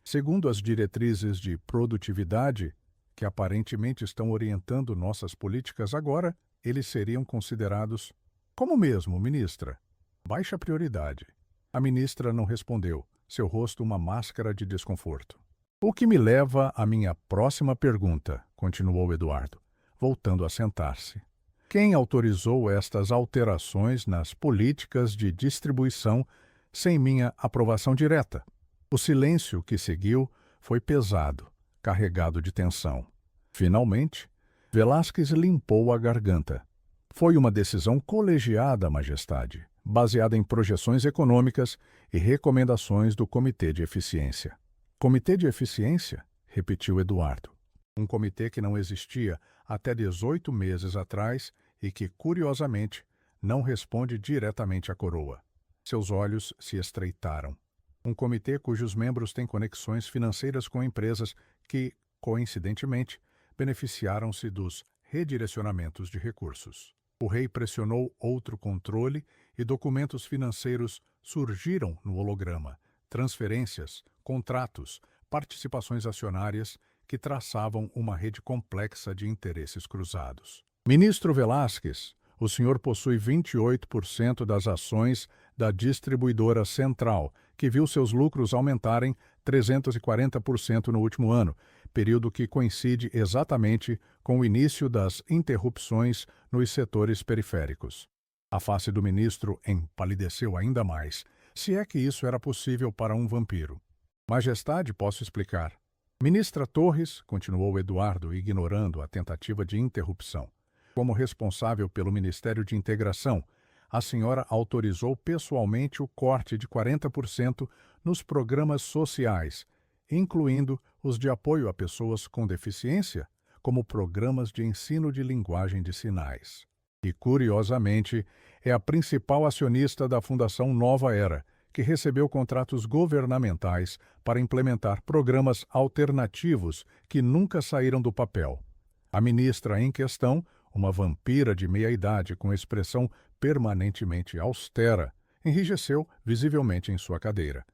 Segundo as diretrizes de produtividade, que aparentemente estão orientando nossas políticas agora, eles seriam considerados como mesmo, ministra? Baixa prioridade. A ministra não respondeu, seu rosto uma máscara de desconforto. O que me leva à minha próxima pergunta, continuou Eduardo, voltando a sentar-se. Quem autorizou estas alterações nas políticas de distribuição sem minha aprovação direta? O silêncio que seguiu foi pesado, carregado de tensão. Finalmente, Velásquez limpou a garganta. Foi uma decisão colegiada, Majestade, baseada em projeções econômicas e recomendações do Comitê de Eficiência. Comitê de Eficiência? Repetiu Eduardo. Um comitê que não existia até 18 meses atrás e que, curiosamente, não responde diretamente à coroa. Seus olhos se estreitaram. Um comitê cujos membros têm conexões financeiras com empresas que, coincidentemente, beneficiaram-se dos redirecionamentos de recursos. O rei pressionou outro controle e documentos financeiros surgiram no holograma, transferências, contratos, participações acionárias que traçavam uma rede complexa de interesses cruzados. Ministro Velásquez, o senhor possui 28% das ações da distribuidora central, que viu seus lucros aumentarem 340% no último ano, período que coincide exatamente com o início das interrupções nos setores periféricos. A face do ministro empalideceu ainda mais, se é que isso era possível para um vampiro. Majestade, posso explicar. Ministra Torres, continuou Eduardo, ignorando a tentativa de interrupção. Como responsável pelo Ministério de Integração, a senhora autorizou pessoalmente o corte de 40% nos programas sociais, incluindo os de apoio a pessoas com deficiência, como programas de ensino de linguagem de sinais. E, curiosamente, é a principal acionista da Fundação Nova Era, que recebeu contratos governamentais para implementar programas alternativos que nunca saíram do papel. A ministra em questão, uma vampira de meia-idade com expressão permanentemente austera, enrijeceu visivelmente em sua cadeira.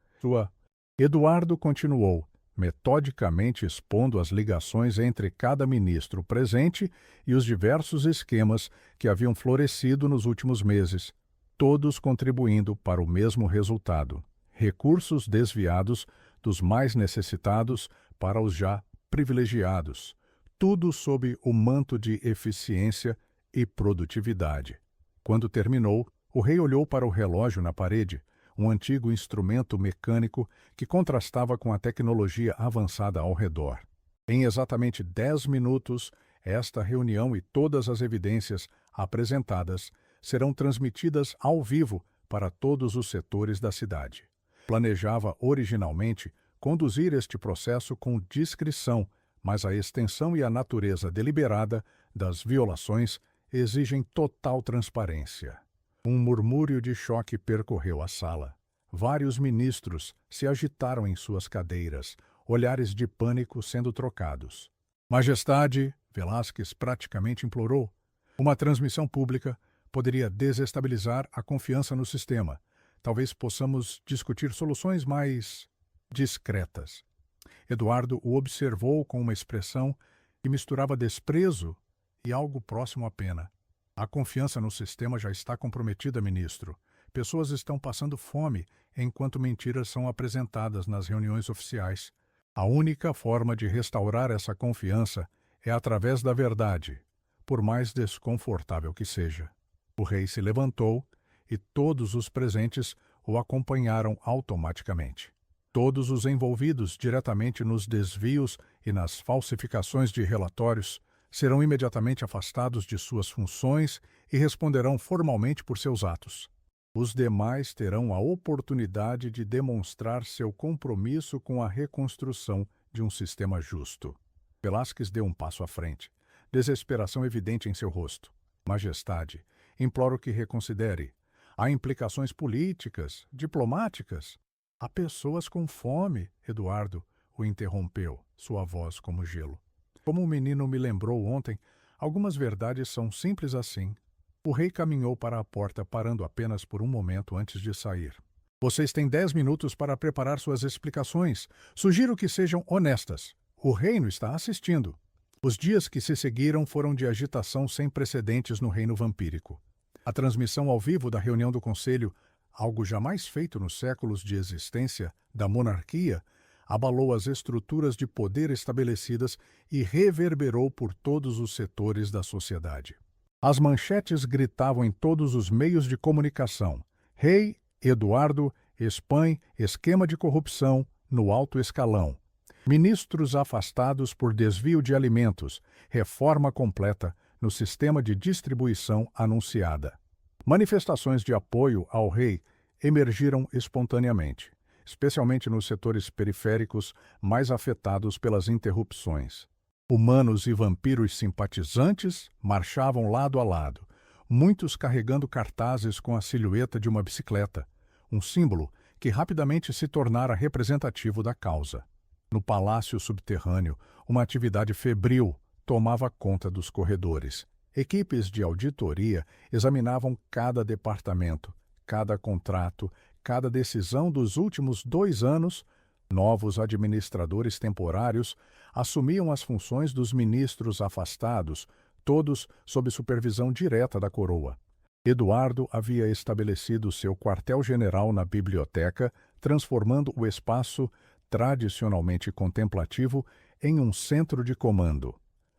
Eduardo continuou, metodicamente expondo as ligações entre cada ministro presente e os diversos esquemas que haviam florescido nos últimos meses, todos contribuindo para o mesmo resultado: recursos desviados dos mais necessitados para os já privilegiados, tudo sob o manto de eficiência e produtividade. Quando terminou, o rei olhou para o relógio na parede, um antigo instrumento mecânico que contrastava com a tecnologia avançada ao redor. Em exatamente 10 minutos, esta reunião e todas as evidências apresentadas serão transmitidas ao vivo para todos os setores da cidade. Planejava originalmente conduzir este processo com discrição, mas a extensão e a natureza deliberada das violações exigem total transparência. Um murmúrio de choque percorreu a sala. Vários ministros se agitaram em suas cadeiras, olhares de pânico sendo trocados. Majestade, Velázquez praticamente implorou. Uma transmissão pública poderia desestabilizar a confiança no sistema. Talvez possamos discutir soluções mais discretas. Eduardo o observou com uma expressão que misturava desprezo e algo próximo à pena. A confiança no sistema já está comprometida, ministro. Pessoas estão passando fome enquanto mentiras são apresentadas nas reuniões oficiais. A única forma de restaurar essa confiança é através da verdade, por mais desconfortável que seja. O rei se levantou e todos os presentes o acompanharam automaticamente. Todos os envolvidos diretamente nos desvios e nas falsificações de relatórios serão imediatamente afastados de suas funções e responderão formalmente por seus atos. Os demais terão a oportunidade de demonstrar seu compromisso com a reconstrução de um sistema justo. Velázquez deu um passo à frente, desesperação evidente em seu rosto. Majestade, imploro que reconsidere. Há implicações políticas, diplomáticas. Há pessoas com fome, Eduardo o interrompeu, sua voz como gelo. Como o menino me lembrou ontem, algumas verdades são simples assim. O rei caminhou para a porta, parando apenas por um momento antes de sair. Vocês têm 10 minutos para preparar suas explicações. Sugiro que sejam honestas. O reino está assistindo. Os dias que se seguiram foram de agitação sem precedentes no reino vampírico. A transmissão ao vivo da reunião do conselho, algo jamais feito nos séculos de existência da monarquia, abalou as estruturas de poder estabelecidas e reverberou por todos os setores da sociedade. As manchetes gritavam em todos os meios de comunicação: Rei Eduardo expõe esquema de corrupção no alto escalão. Ministros afastados por desvio de alimentos. Reforma completa no sistema de distribuição anunciada. Manifestações de apoio ao rei emergiram espontaneamente, especialmente nos setores periféricos mais afetados pelas interrupções. Humanos e vampiros simpatizantes marchavam lado a lado, muitos carregando cartazes com a silhueta de uma bicicleta, um símbolo que rapidamente se tornara representativo da causa. No palácio subterrâneo, uma atividade febril tomava conta dos corredores. Equipes de auditoria examinavam cada departamento, cada contrato, cada decisão dos últimos 2 anos. Novos administradores temporários assumiam as funções dos ministros afastados, todos sob supervisão direta da coroa. Eduardo havia estabelecido seu quartel-general na biblioteca, transformando o espaço tradicionalmente contemplativo em um centro de comando.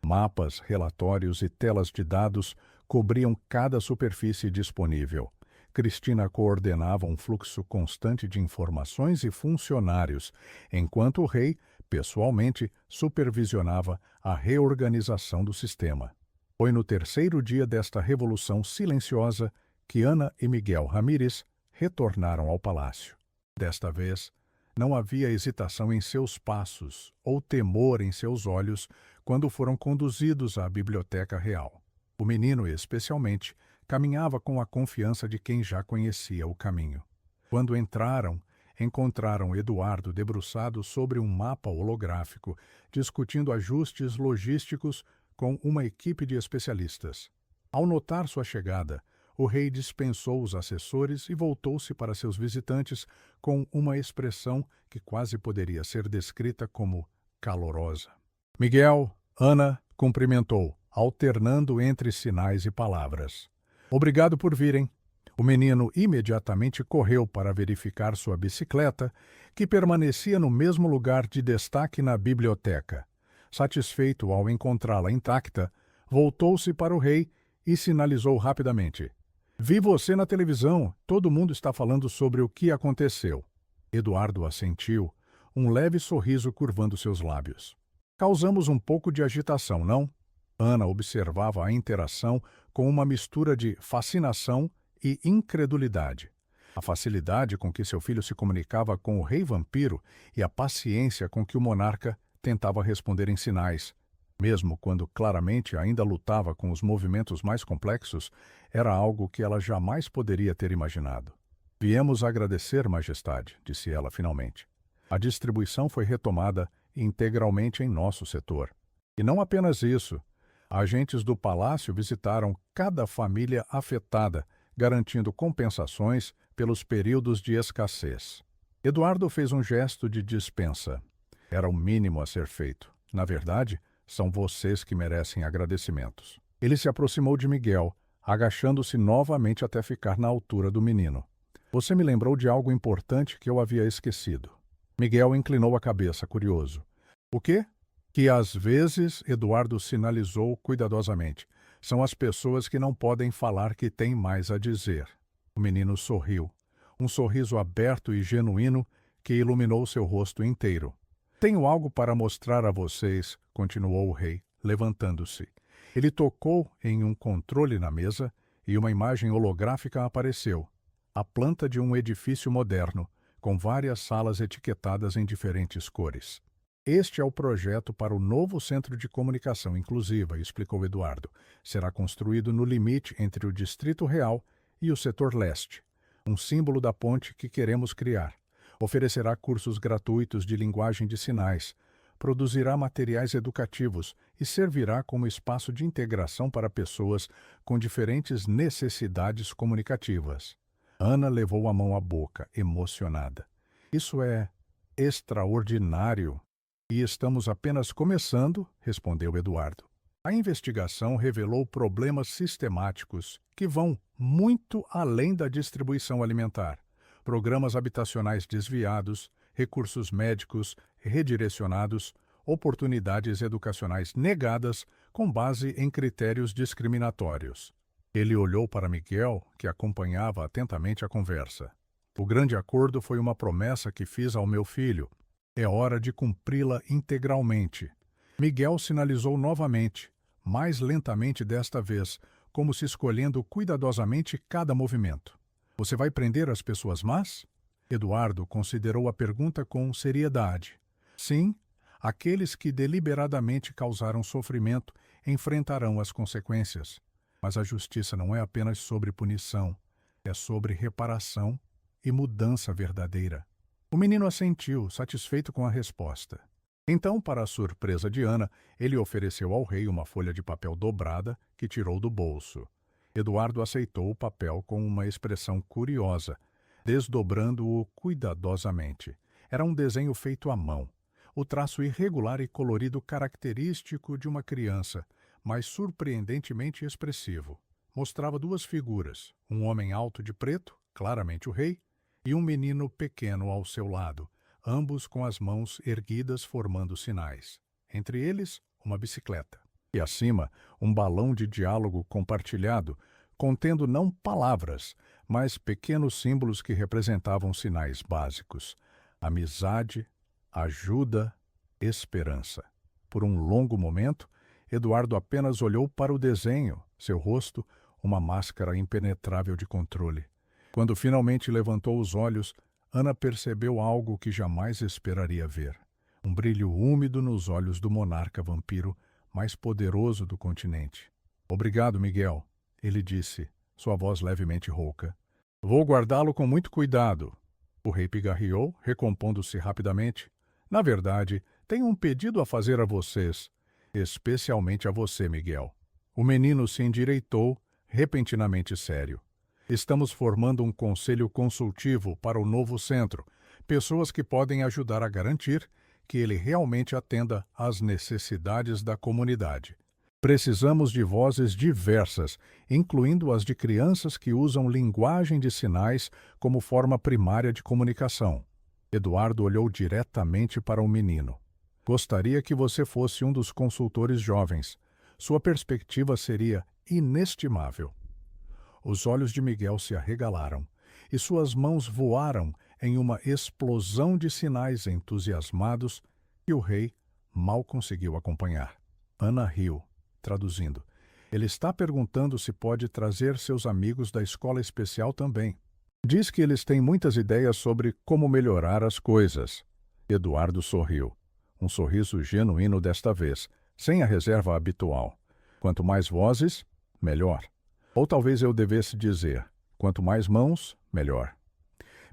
Mapas, relatórios e telas de dados cobriam cada superfície disponível. Cristina coordenava um fluxo constante de informações e funcionários, enquanto o rei, pessoalmente, supervisionava a reorganização do sistema. Foi no 3º dia desta revolução silenciosa que Ana e Miguel Ramírez retornaram ao palácio. Desta vez, não havia hesitação em seus passos ou temor em seus olhos quando foram conduzidos à biblioteca real. O menino, especialmente, caminhava com a confiança de quem já conhecia o caminho. Quando entraram Eduardo debruçado sobre um mapa holográfico, discutindo ajustes logísticos com uma equipe de especialistas. Ao notar sua chegada, O rei dispensou os assessores e voltou-se para seus visitantes com uma expressão que quase poderia ser descrita como calorosa. Miguel, Ana, cumprimentou, alternando entre sinais e palavras. Obrigado por virem. O menino imediatamente correu para verificar sua bicicleta, que permanecia no mesmo lugar de destaque na biblioteca. Satisfeito ao encontrá-la intacta, voltou-se para o rei e sinalizou rapidamente. Vi você na televisão. Todo mundo está falando sobre o que aconteceu. Eduardo assentiu, um leve sorriso curvando seus lábios. Causamos um pouco de agitação, não? Ana observava a interação com uma mistura de fascinação e incredulidade. A facilidade com que seu filho se comunicava com o rei vampiro e a paciência com que o monarca tentava responder em sinais, mesmo quando claramente ainda lutava com os movimentos mais complexos, era algo que ela jamais poderia ter imaginado. Viemos agradecer, Majestade, disse ela finalmente. A distribuição foi retomada integralmente em nosso setor. E não apenas isso. Agentes do palácio visitaram cada família afetada, garantindo compensações pelos períodos de escassez. Eduardo fez um gesto de dispensa. Era o mínimo a ser feito. Na verdade, são vocês que merecem agradecimentos. Ele se aproximou de Miguel, agachando-se novamente até ficar na altura do menino. Você me lembrou de algo importante que eu havia esquecido. Miguel inclinou a cabeça, curioso. O quê? Que às vezes, Eduardo sinalizou cuidadosamente, são as pessoas que não podem falar que têm mais a dizer. O menino sorriu, um sorriso aberto e genuíno que iluminou seu rosto inteiro. Tenho algo para mostrar a vocês, continuou o rei, levantando-se. Ele tocou em um controle na mesa e uma imagem holográfica apareceu. A planta de um edifício moderno, com várias salas etiquetadas em diferentes cores. Este é o projeto para o novo Centro de Comunicação Inclusiva, explicou Eduardo. Será construído no limite entre o Distrito Real e o Setor Leste, um símbolo da ponte que queremos criar. Oferecerá cursos gratuitos de linguagem de sinais, produzirá materiais educativos e servirá como espaço de integração para pessoas com diferentes necessidades comunicativas. Ana levou a mão à boca, emocionada. Isso é extraordinário. E estamos apenas começando, respondeu Eduardo. A investigação revelou problemas sistemáticos que vão muito além da distribuição alimentar. Programas habitacionais desviados, recursos médicos redirecionados, oportunidades educacionais negadas com base em critérios discriminatórios. Ele olhou para Miguel, que acompanhava atentamente a conversa. O grande acordo foi uma promessa que fiz ao meu filho. É hora de cumpri-la integralmente. Miguel sinalizou novamente, mais lentamente desta vez, como se escolhendo cuidadosamente cada movimento. Você vai prender as pessoas más? Eduardo considerou a pergunta com seriedade. Sim, aqueles que deliberadamente causaram sofrimento enfrentarão as consequências. Mas a justiça não é apenas sobre punição, é sobre reparação e mudança verdadeira. O menino assentiu, satisfeito com a resposta. Então, para a surpresa de Ana, ele ofereceu ao rei uma folha de papel dobrada que tirou do bolso. Eduardo aceitou o papel com uma expressão curiosa, desdobrando-o cuidadosamente. Era um desenho feito à mão, o traço irregular e colorido característico de uma criança, mas surpreendentemente expressivo. Mostrava duas figuras, um homem alto de preto, claramente o rei, e um menino pequeno ao seu lado, ambos com as mãos erguidas formando sinais. Entre eles, uma bicicleta. E acima, um balão de diálogo compartilhado, contendo não palavras, mas pequenos símbolos que representavam sinais básicos. Amizade, ajuda, esperança. Por um longo momento, Eduardo apenas olhou para o desenho, seu rosto, uma máscara impenetrável de controle. Quando finalmente levantou os olhos, Ana percebeu algo que jamais esperaria ver. Um brilho úmido nos olhos do monarca vampiro mais poderoso do continente. Obrigado, Miguel, ele disse, sua voz levemente rouca. Vou guardá-lo com muito cuidado. O rei pigarreou, recompondo-se rapidamente. Na verdade, tenho um pedido a fazer a vocês, especialmente a você, Miguel. O menino se endireitou, repentinamente sério. Estamos formando um conselho consultivo para o novo centro, pessoas que podem ajudar a garantir que ele realmente atenda às necessidades da comunidade. Precisamos de vozes diversas, incluindo as de crianças que usam linguagem de sinais como forma primária de comunicação. Eduardo olhou diretamente para o menino. Gostaria que você fosse um dos consultores jovens. Sua perspectiva seria inestimável. Os olhos de Miguel se arregalaram e suas mãos voaram em uma explosão de sinais entusiasmados que o rei mal conseguiu acompanhar. Ana riu, traduzindo. Ele está perguntando se pode trazer seus amigos da escola especial também. Diz que eles têm muitas ideias sobre como melhorar as coisas. Eduardo sorriu. Um sorriso genuíno desta vez, sem a reserva habitual. Quanto mais vozes, melhor. Ou talvez eu devesse dizer, quanto mais mãos, melhor.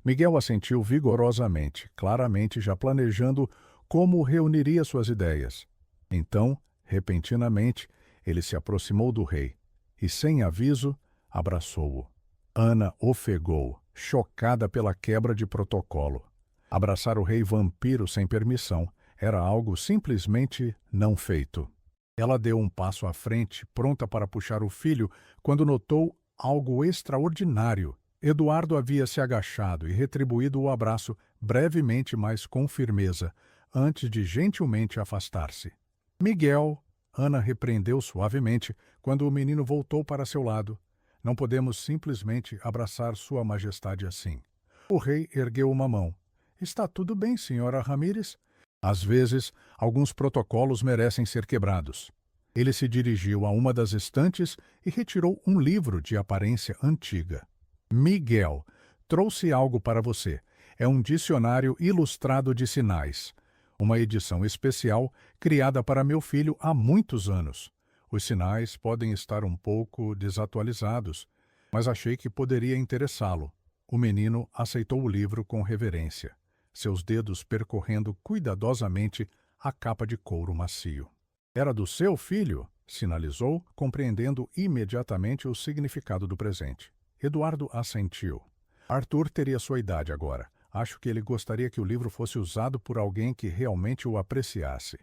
Miguel assentiu vigorosamente, claramente já planejando como reuniria suas ideias. Então, repentinamente, ele se aproximou do rei e, sem aviso, abraçou-o. Ana ofegou, chocada pela quebra de protocolo. Abraçar o rei vampiro sem permissão era algo simplesmente não feito. Ela deu um passo à frente, pronta para puxar o filho, quando notou algo extraordinário. Eduardo havia se agachado e retribuído o abraço brevemente, mas com firmeza, antes de gentilmente afastar-se. Miguel, Ana repreendeu suavemente quando o menino voltou para seu lado. Não podemos simplesmente abraçar Sua Majestade assim. O rei ergueu uma mão. Está tudo bem, senhora Ramírez. Às vezes, alguns protocolos merecem ser quebrados. Ele se dirigiu a uma das estantes e retirou um livro de aparência antiga. Miguel, trouxe algo para você. É um dicionário ilustrado de sinais. Uma edição especial criada para meu filho há muitos anos. Os sinais podem estar um pouco desatualizados, mas achei que poderia interessá-lo. O menino aceitou o livro com reverência, seus dedos percorrendo cuidadosamente a capa de couro macio. Era do seu filho? Sinalizou, compreendendo imediatamente o significado do presente. Eduardo assentiu. Arthur teria sua idade agora. Acho que ele gostaria que o livro fosse usado por alguém que realmente o apreciasse.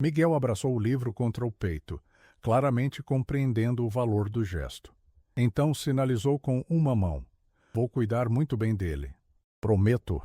Miguel abraçou o livro contra o peito, claramente compreendendo o valor do gesto. Então sinalizou com uma mão. Vou cuidar muito bem dele. Prometo.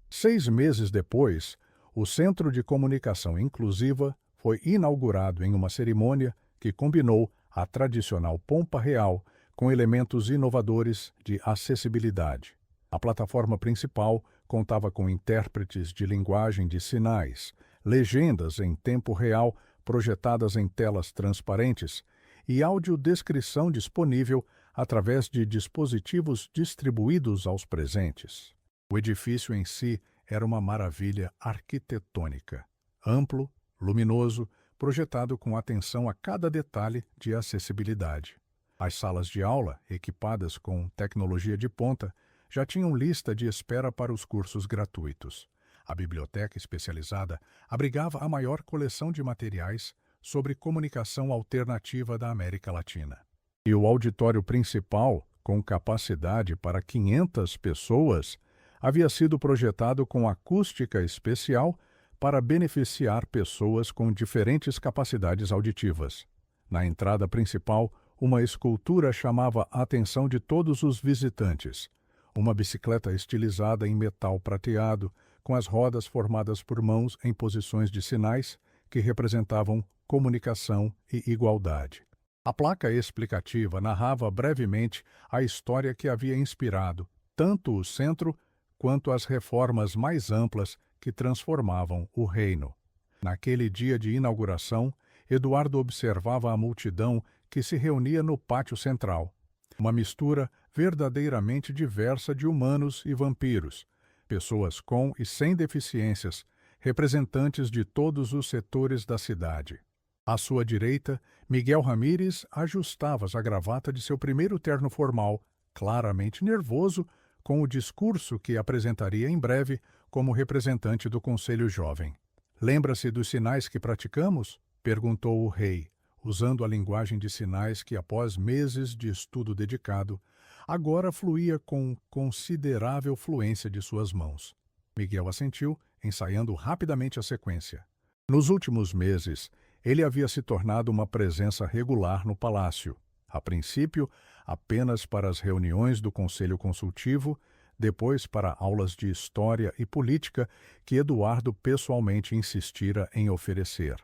6 meses depois, o Centro de Comunicação Inclusiva foi inaugurado em uma cerimônia que combinou a tradicional pompa real com elementos inovadores de acessibilidade. A plataforma principal contava com intérpretes de linguagem de sinais, legendas em tempo real projetadas em telas transparentes e audiodescrição disponível através de dispositivos distribuídos aos presentes. O edifício em si era uma maravilha arquitetônica, amplo, luminoso, projetado com atenção a cada detalhe de acessibilidade. As salas de aula, equipadas com tecnologia de ponta, já tinham lista de espera para os cursos gratuitos. A biblioteca especializada abrigava a maior coleção de materiais sobre comunicação alternativa da América Latina. E o auditório principal, com capacidade para 500 pessoas, havia sido projetado com acústica especial para beneficiar pessoas com diferentes capacidades auditivas. Na entrada principal, uma escultura chamava a atenção de todos os visitantes. Uma bicicleta estilizada em metal prateado, com as rodas formadas por mãos em posições de sinais que representavam comunicação e igualdade. A placa explicativa narrava brevemente a história que havia inspirado tanto o centro quanto as reformas mais amplas que transformavam o reino. Naquele dia de inauguração, Eduardo observava a multidão que se reunia no pátio central. Uma mistura verdadeiramente diversa de humanos e vampiros, pessoas com e sem deficiências, representantes de todos os setores da cidade. À sua direita, Miguel Ramírez ajustava a gravata de seu primeiro terno formal, claramente nervoso, com o discurso que apresentaria em breve como representante do Conselho Jovem. Lembra-se dos sinais que praticamos? Perguntou o rei, usando a linguagem de sinais que, após meses de estudo dedicado, agora fluía com considerável fluência de suas mãos. Miguel assentiu, ensaiando rapidamente a sequência. Nos últimos meses, ele havia se tornado uma presença regular no palácio, a princípio apenas para as reuniões do Conselho Consultivo, depois para aulas de história e política que Eduardo pessoalmente insistira em oferecer.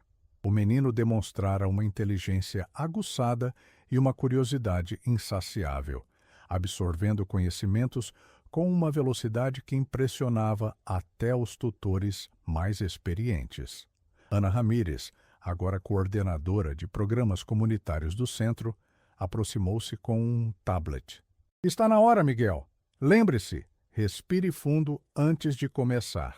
O menino demonstrara uma inteligência aguçada e uma curiosidade insaciável, absorvendo conhecimentos com uma velocidade que impressionava até os tutores mais experientes. Ana Ramírez, agora coordenadora de programas comunitários do centro, aproximou-se com um tablet. Está na hora, Miguel. Lembre-se, respire fundo antes de começar.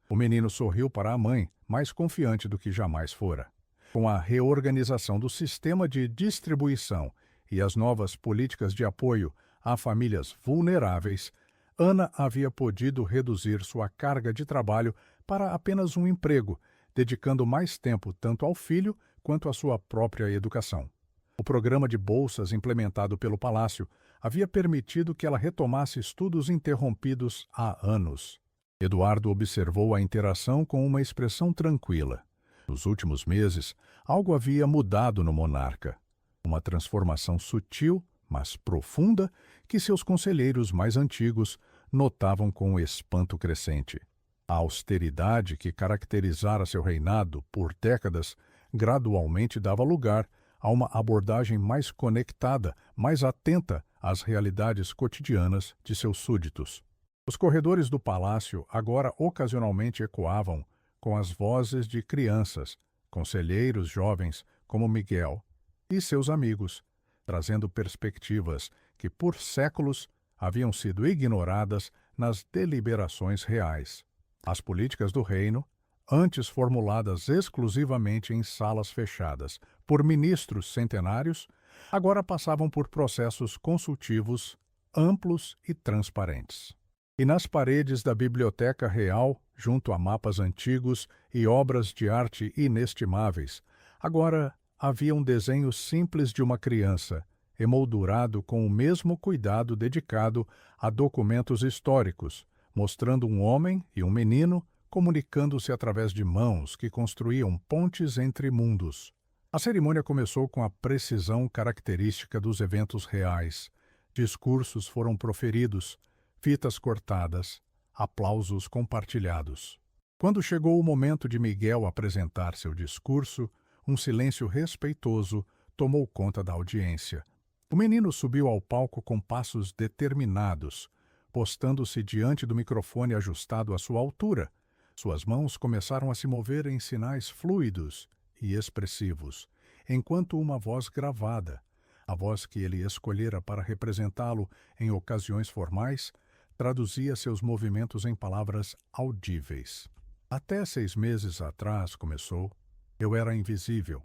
O menino sorriu para a mãe, mais confiante do que jamais fora. Com a reorganização do sistema de distribuição e as novas políticas de apoio a famílias vulneráveis, Ana havia podido reduzir sua carga de trabalho para apenas um emprego, dedicando mais tempo tanto ao filho quanto à sua própria educação. O programa de bolsas implementado pelo Palácio havia permitido que ela retomasse estudos interrompidos há anos. Eduardo observou a interação com uma expressão tranquila. Nos últimos meses, algo havia mudado no monarca. Uma transformação sutil, mas profunda, que seus conselheiros mais antigos notavam com espanto crescente. A austeridade que caracterizara seu reinado por décadas gradualmente dava lugar a uma abordagem mais conectada, mais atenta às realidades cotidianas de seus súditos. Os corredores do palácio agora ocasionalmente ecoavam com as vozes de crianças, conselheiros jovens como Miguel e seus amigos, trazendo perspectivas que por séculos haviam sido ignoradas nas deliberações reais. As políticas do reino, antes formuladas exclusivamente em salas fechadas por ministros centenários, agora passavam por processos consultivos amplos e transparentes. E nas paredes da Biblioteca Real, junto a mapas antigos e obras de arte inestimáveis, agora havia um desenho simples de uma criança, emoldurado com o mesmo cuidado dedicado a documentos históricos, mostrando um homem e um menino comunicando-se através de mãos que construíam pontes entre mundos. A cerimônia começou com a precisão característica dos eventos reais. Discursos foram proferidos, fitas cortadas, aplausos compartilhados. Quando chegou o momento de Miguel apresentar seu discurso, um silêncio respeitoso tomou conta da audiência. O menino subiu ao palco com passos determinados, postando-se diante do microfone ajustado à sua altura. Suas mãos começaram a se mover em sinais fluidos e expressivos, enquanto uma voz gravada, a voz que ele escolhera para representá-lo em ocasiões formais, traduzia seus movimentos em palavras audíveis. Até 6 meses atrás, começou, eu era invisível.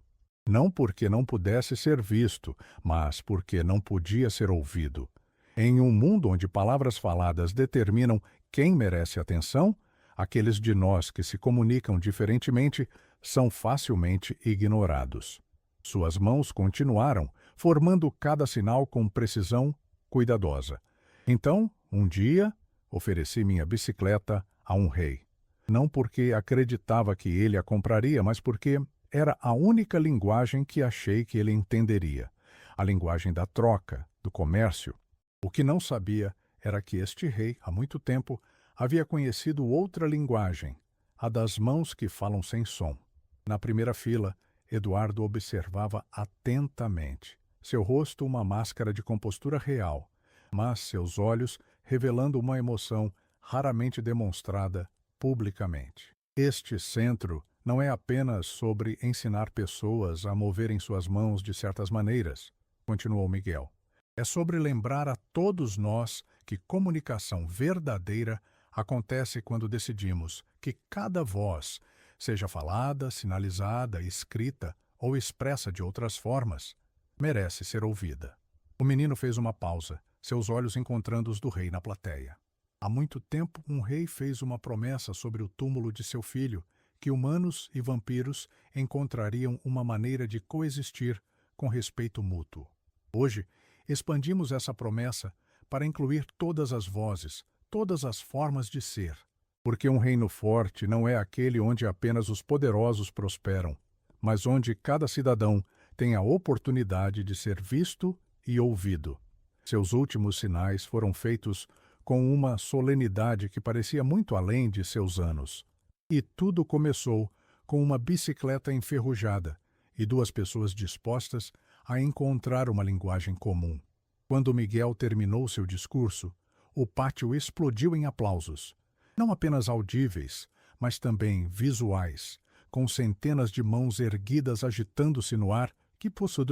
Não porque não pudesse ser visto, mas porque não podia ser ouvido. Em um mundo onde palavras faladas determinam quem merece atenção, aqueles de nós que se comunicam diferentemente são facilmente ignorados. Suas mãos continuaram, formando cada sinal com precisão cuidadosa. Então, um dia, ofereci minha bicicleta a um rei. Não porque acreditava que ele a compraria, mas porque era a única linguagem que achei que ele entenderia. A linguagem da troca, do comércio. O que não sabia era que este rei, há muito tempo, havia conhecido outra linguagem, a das mãos que falam sem som. Na primeira fila, Eduardo observava atentamente. Seu rosto uma máscara de compostura real, mas seus olhos revelando uma emoção raramente demonstrada publicamente. Este centro não é apenas sobre ensinar pessoas a moverem suas mãos de certas maneiras, continuou Miguel. É sobre lembrar a todos nós que comunicação verdadeira acontece quando decidimos que cada voz, seja falada, sinalizada, escrita ou expressa de outras formas, merece ser ouvida. O menino fez uma pausa, seus olhos encontrando os do rei na plateia. Há muito tempo, um rei fez uma promessa sobre o túmulo de seu filho, que humanos e vampiros encontrariam uma maneira de coexistir com respeito mútuo. Hoje, expandimos essa promessa para incluir todas as vozes, todas as formas de ser. Porque um reino forte não é aquele onde apenas os poderosos prosperam, mas onde cada cidadão tem a oportunidade de ser visto e ouvido. Seus últimos sinais foram feitos com uma solenidade que parecia muito além de seus anos. E tudo começou com uma bicicleta enferrujada e duas pessoas dispostas a encontrar uma linguagem comum. Quando Miguel terminou seu discurso, o pátio explodiu em aplausos, não apenas audíveis, mas também visuais, com centenas de mãos erguidas agitando-se no ar, que possui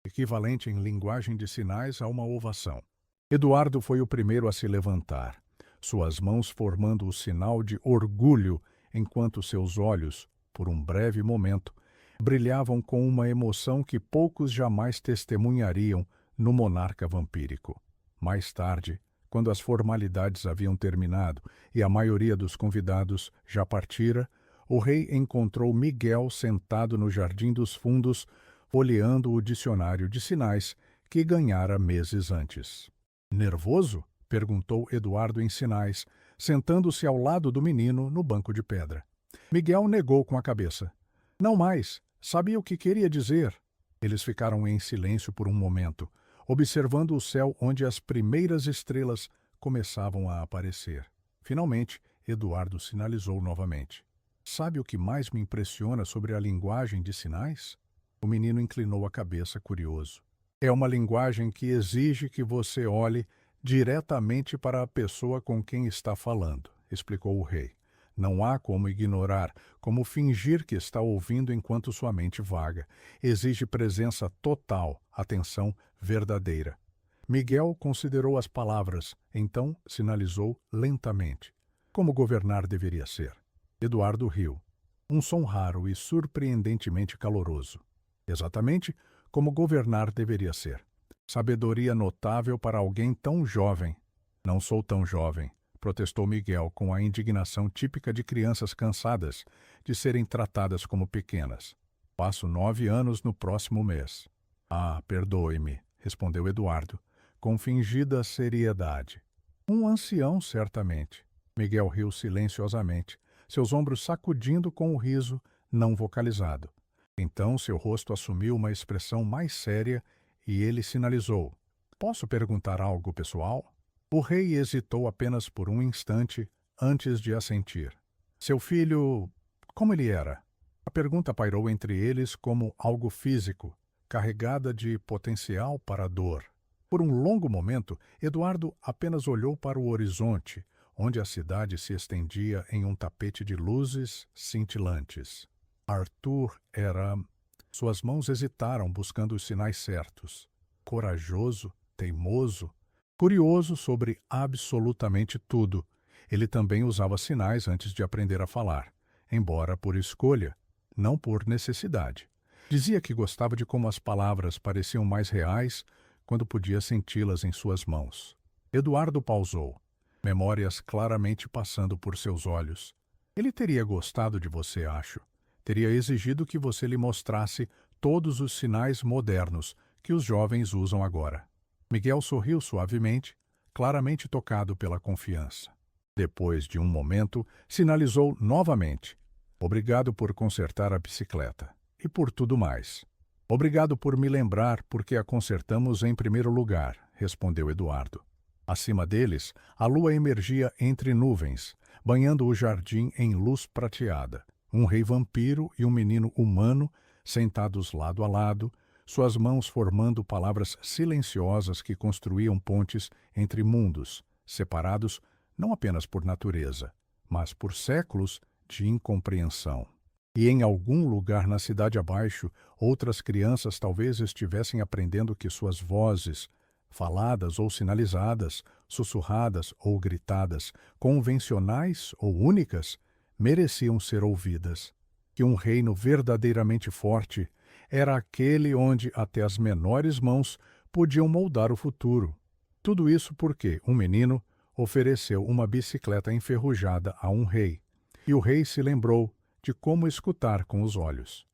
equivalente em linguagem de sinais a uma ovação. Eduardo foi o primeiro a se levantar, suas mãos formando o sinal de orgulho, enquanto seus olhos, por um breve momento, brilhavam com uma emoção que poucos jamais testemunhariam no monarca vampírico. Mais tarde, quando as formalidades haviam terminado e a maioria dos convidados já partira, o rei encontrou Miguel sentado no Jardim dos Fundos, folheando o dicionário de sinais que ganhara meses antes. Nervoso? Perguntou Eduardo em sinais, sentando-se ao lado do menino no banco de pedra. Miguel negou com a cabeça. Não mais. Sabia o que queria dizer. Eles ficaram em silêncio por um momento, observando o céu onde as primeiras estrelas começavam a aparecer. Finalmente, Eduardo sinalizou novamente. Sabe o que mais me impressiona sobre a linguagem de sinais? O menino inclinou a cabeça, curioso. É uma linguagem que exige que você olhe diretamente para a pessoa com quem está falando, explicou o rei. Não há como ignorar, como fingir que está ouvindo enquanto sua mente vaga. Exige presença total, atenção verdadeira. Miguel considerou as palavras, então sinalizou lentamente. Como governar deveria ser. Eduardo riu. Um som raro e surpreendentemente caloroso. Exatamente como governar deveria ser. Sabedoria notável para alguém tão jovem. Não sou tão jovem, protestou Miguel com a indignação típica de crianças cansadas de serem tratadas como pequenas. Passo 9 anos no próximo mês. Ah, perdoe-me, respondeu Eduardo, com fingida seriedade. Um ancião, certamente. Miguel riu silenciosamente, seus ombros sacudindo com o riso não vocalizado. Então seu rosto assumiu uma expressão mais séria e ele sinalizou. Posso perguntar algo pessoal? O rei hesitou apenas por um instante antes de assentir. Seu filho, como ele era? A pergunta pairou entre eles como algo físico, carregada de potencial para a dor. Por um longo momento, Eduardo apenas olhou para o horizonte, onde a cidade se estendia em um tapete de luzes cintilantes. Arthur era... Suas mãos hesitaram buscando os sinais certos. Corajoso, teimoso, curioso sobre absolutamente tudo. Ele também usava sinais antes de aprender a falar, embora por escolha, não por necessidade. Dizia que gostava de como as palavras pareciam mais reais quando podia senti-las em suas mãos. Eduardo pausou, memórias claramente passando por seus olhos. Ele teria gostado de você, acho. Teria exigido que você lhe mostrasse todos os sinais modernos que os jovens usam agora. Miguel sorriu suavemente, claramente tocado pela confiança. Depois de um momento, sinalizou novamente. Obrigado por consertar a bicicleta. E por tudo mais. Obrigado por me lembrar porque a consertamos em primeiro lugar, respondeu Eduardo. Acima deles, a lua emergia entre nuvens, banhando o jardim em luz prateada. Um rei vampiro e um menino humano, sentados lado a lado, suas mãos formando palavras silenciosas que construíam pontes entre mundos, separados não apenas por natureza, mas por séculos de incompreensão. E em algum lugar na cidade abaixo, outras crianças talvez estivessem aprendendo que suas vozes, faladas ou sinalizadas, sussurradas ou gritadas, convencionais ou únicas, mereciam ser ouvidas, que um reino verdadeiramente forte era aquele onde até as menores mãos podiam moldar o futuro. Tudo isso porque um menino ofereceu uma bicicleta enferrujada a um rei, e o rei se lembrou de como escutar com os olhos.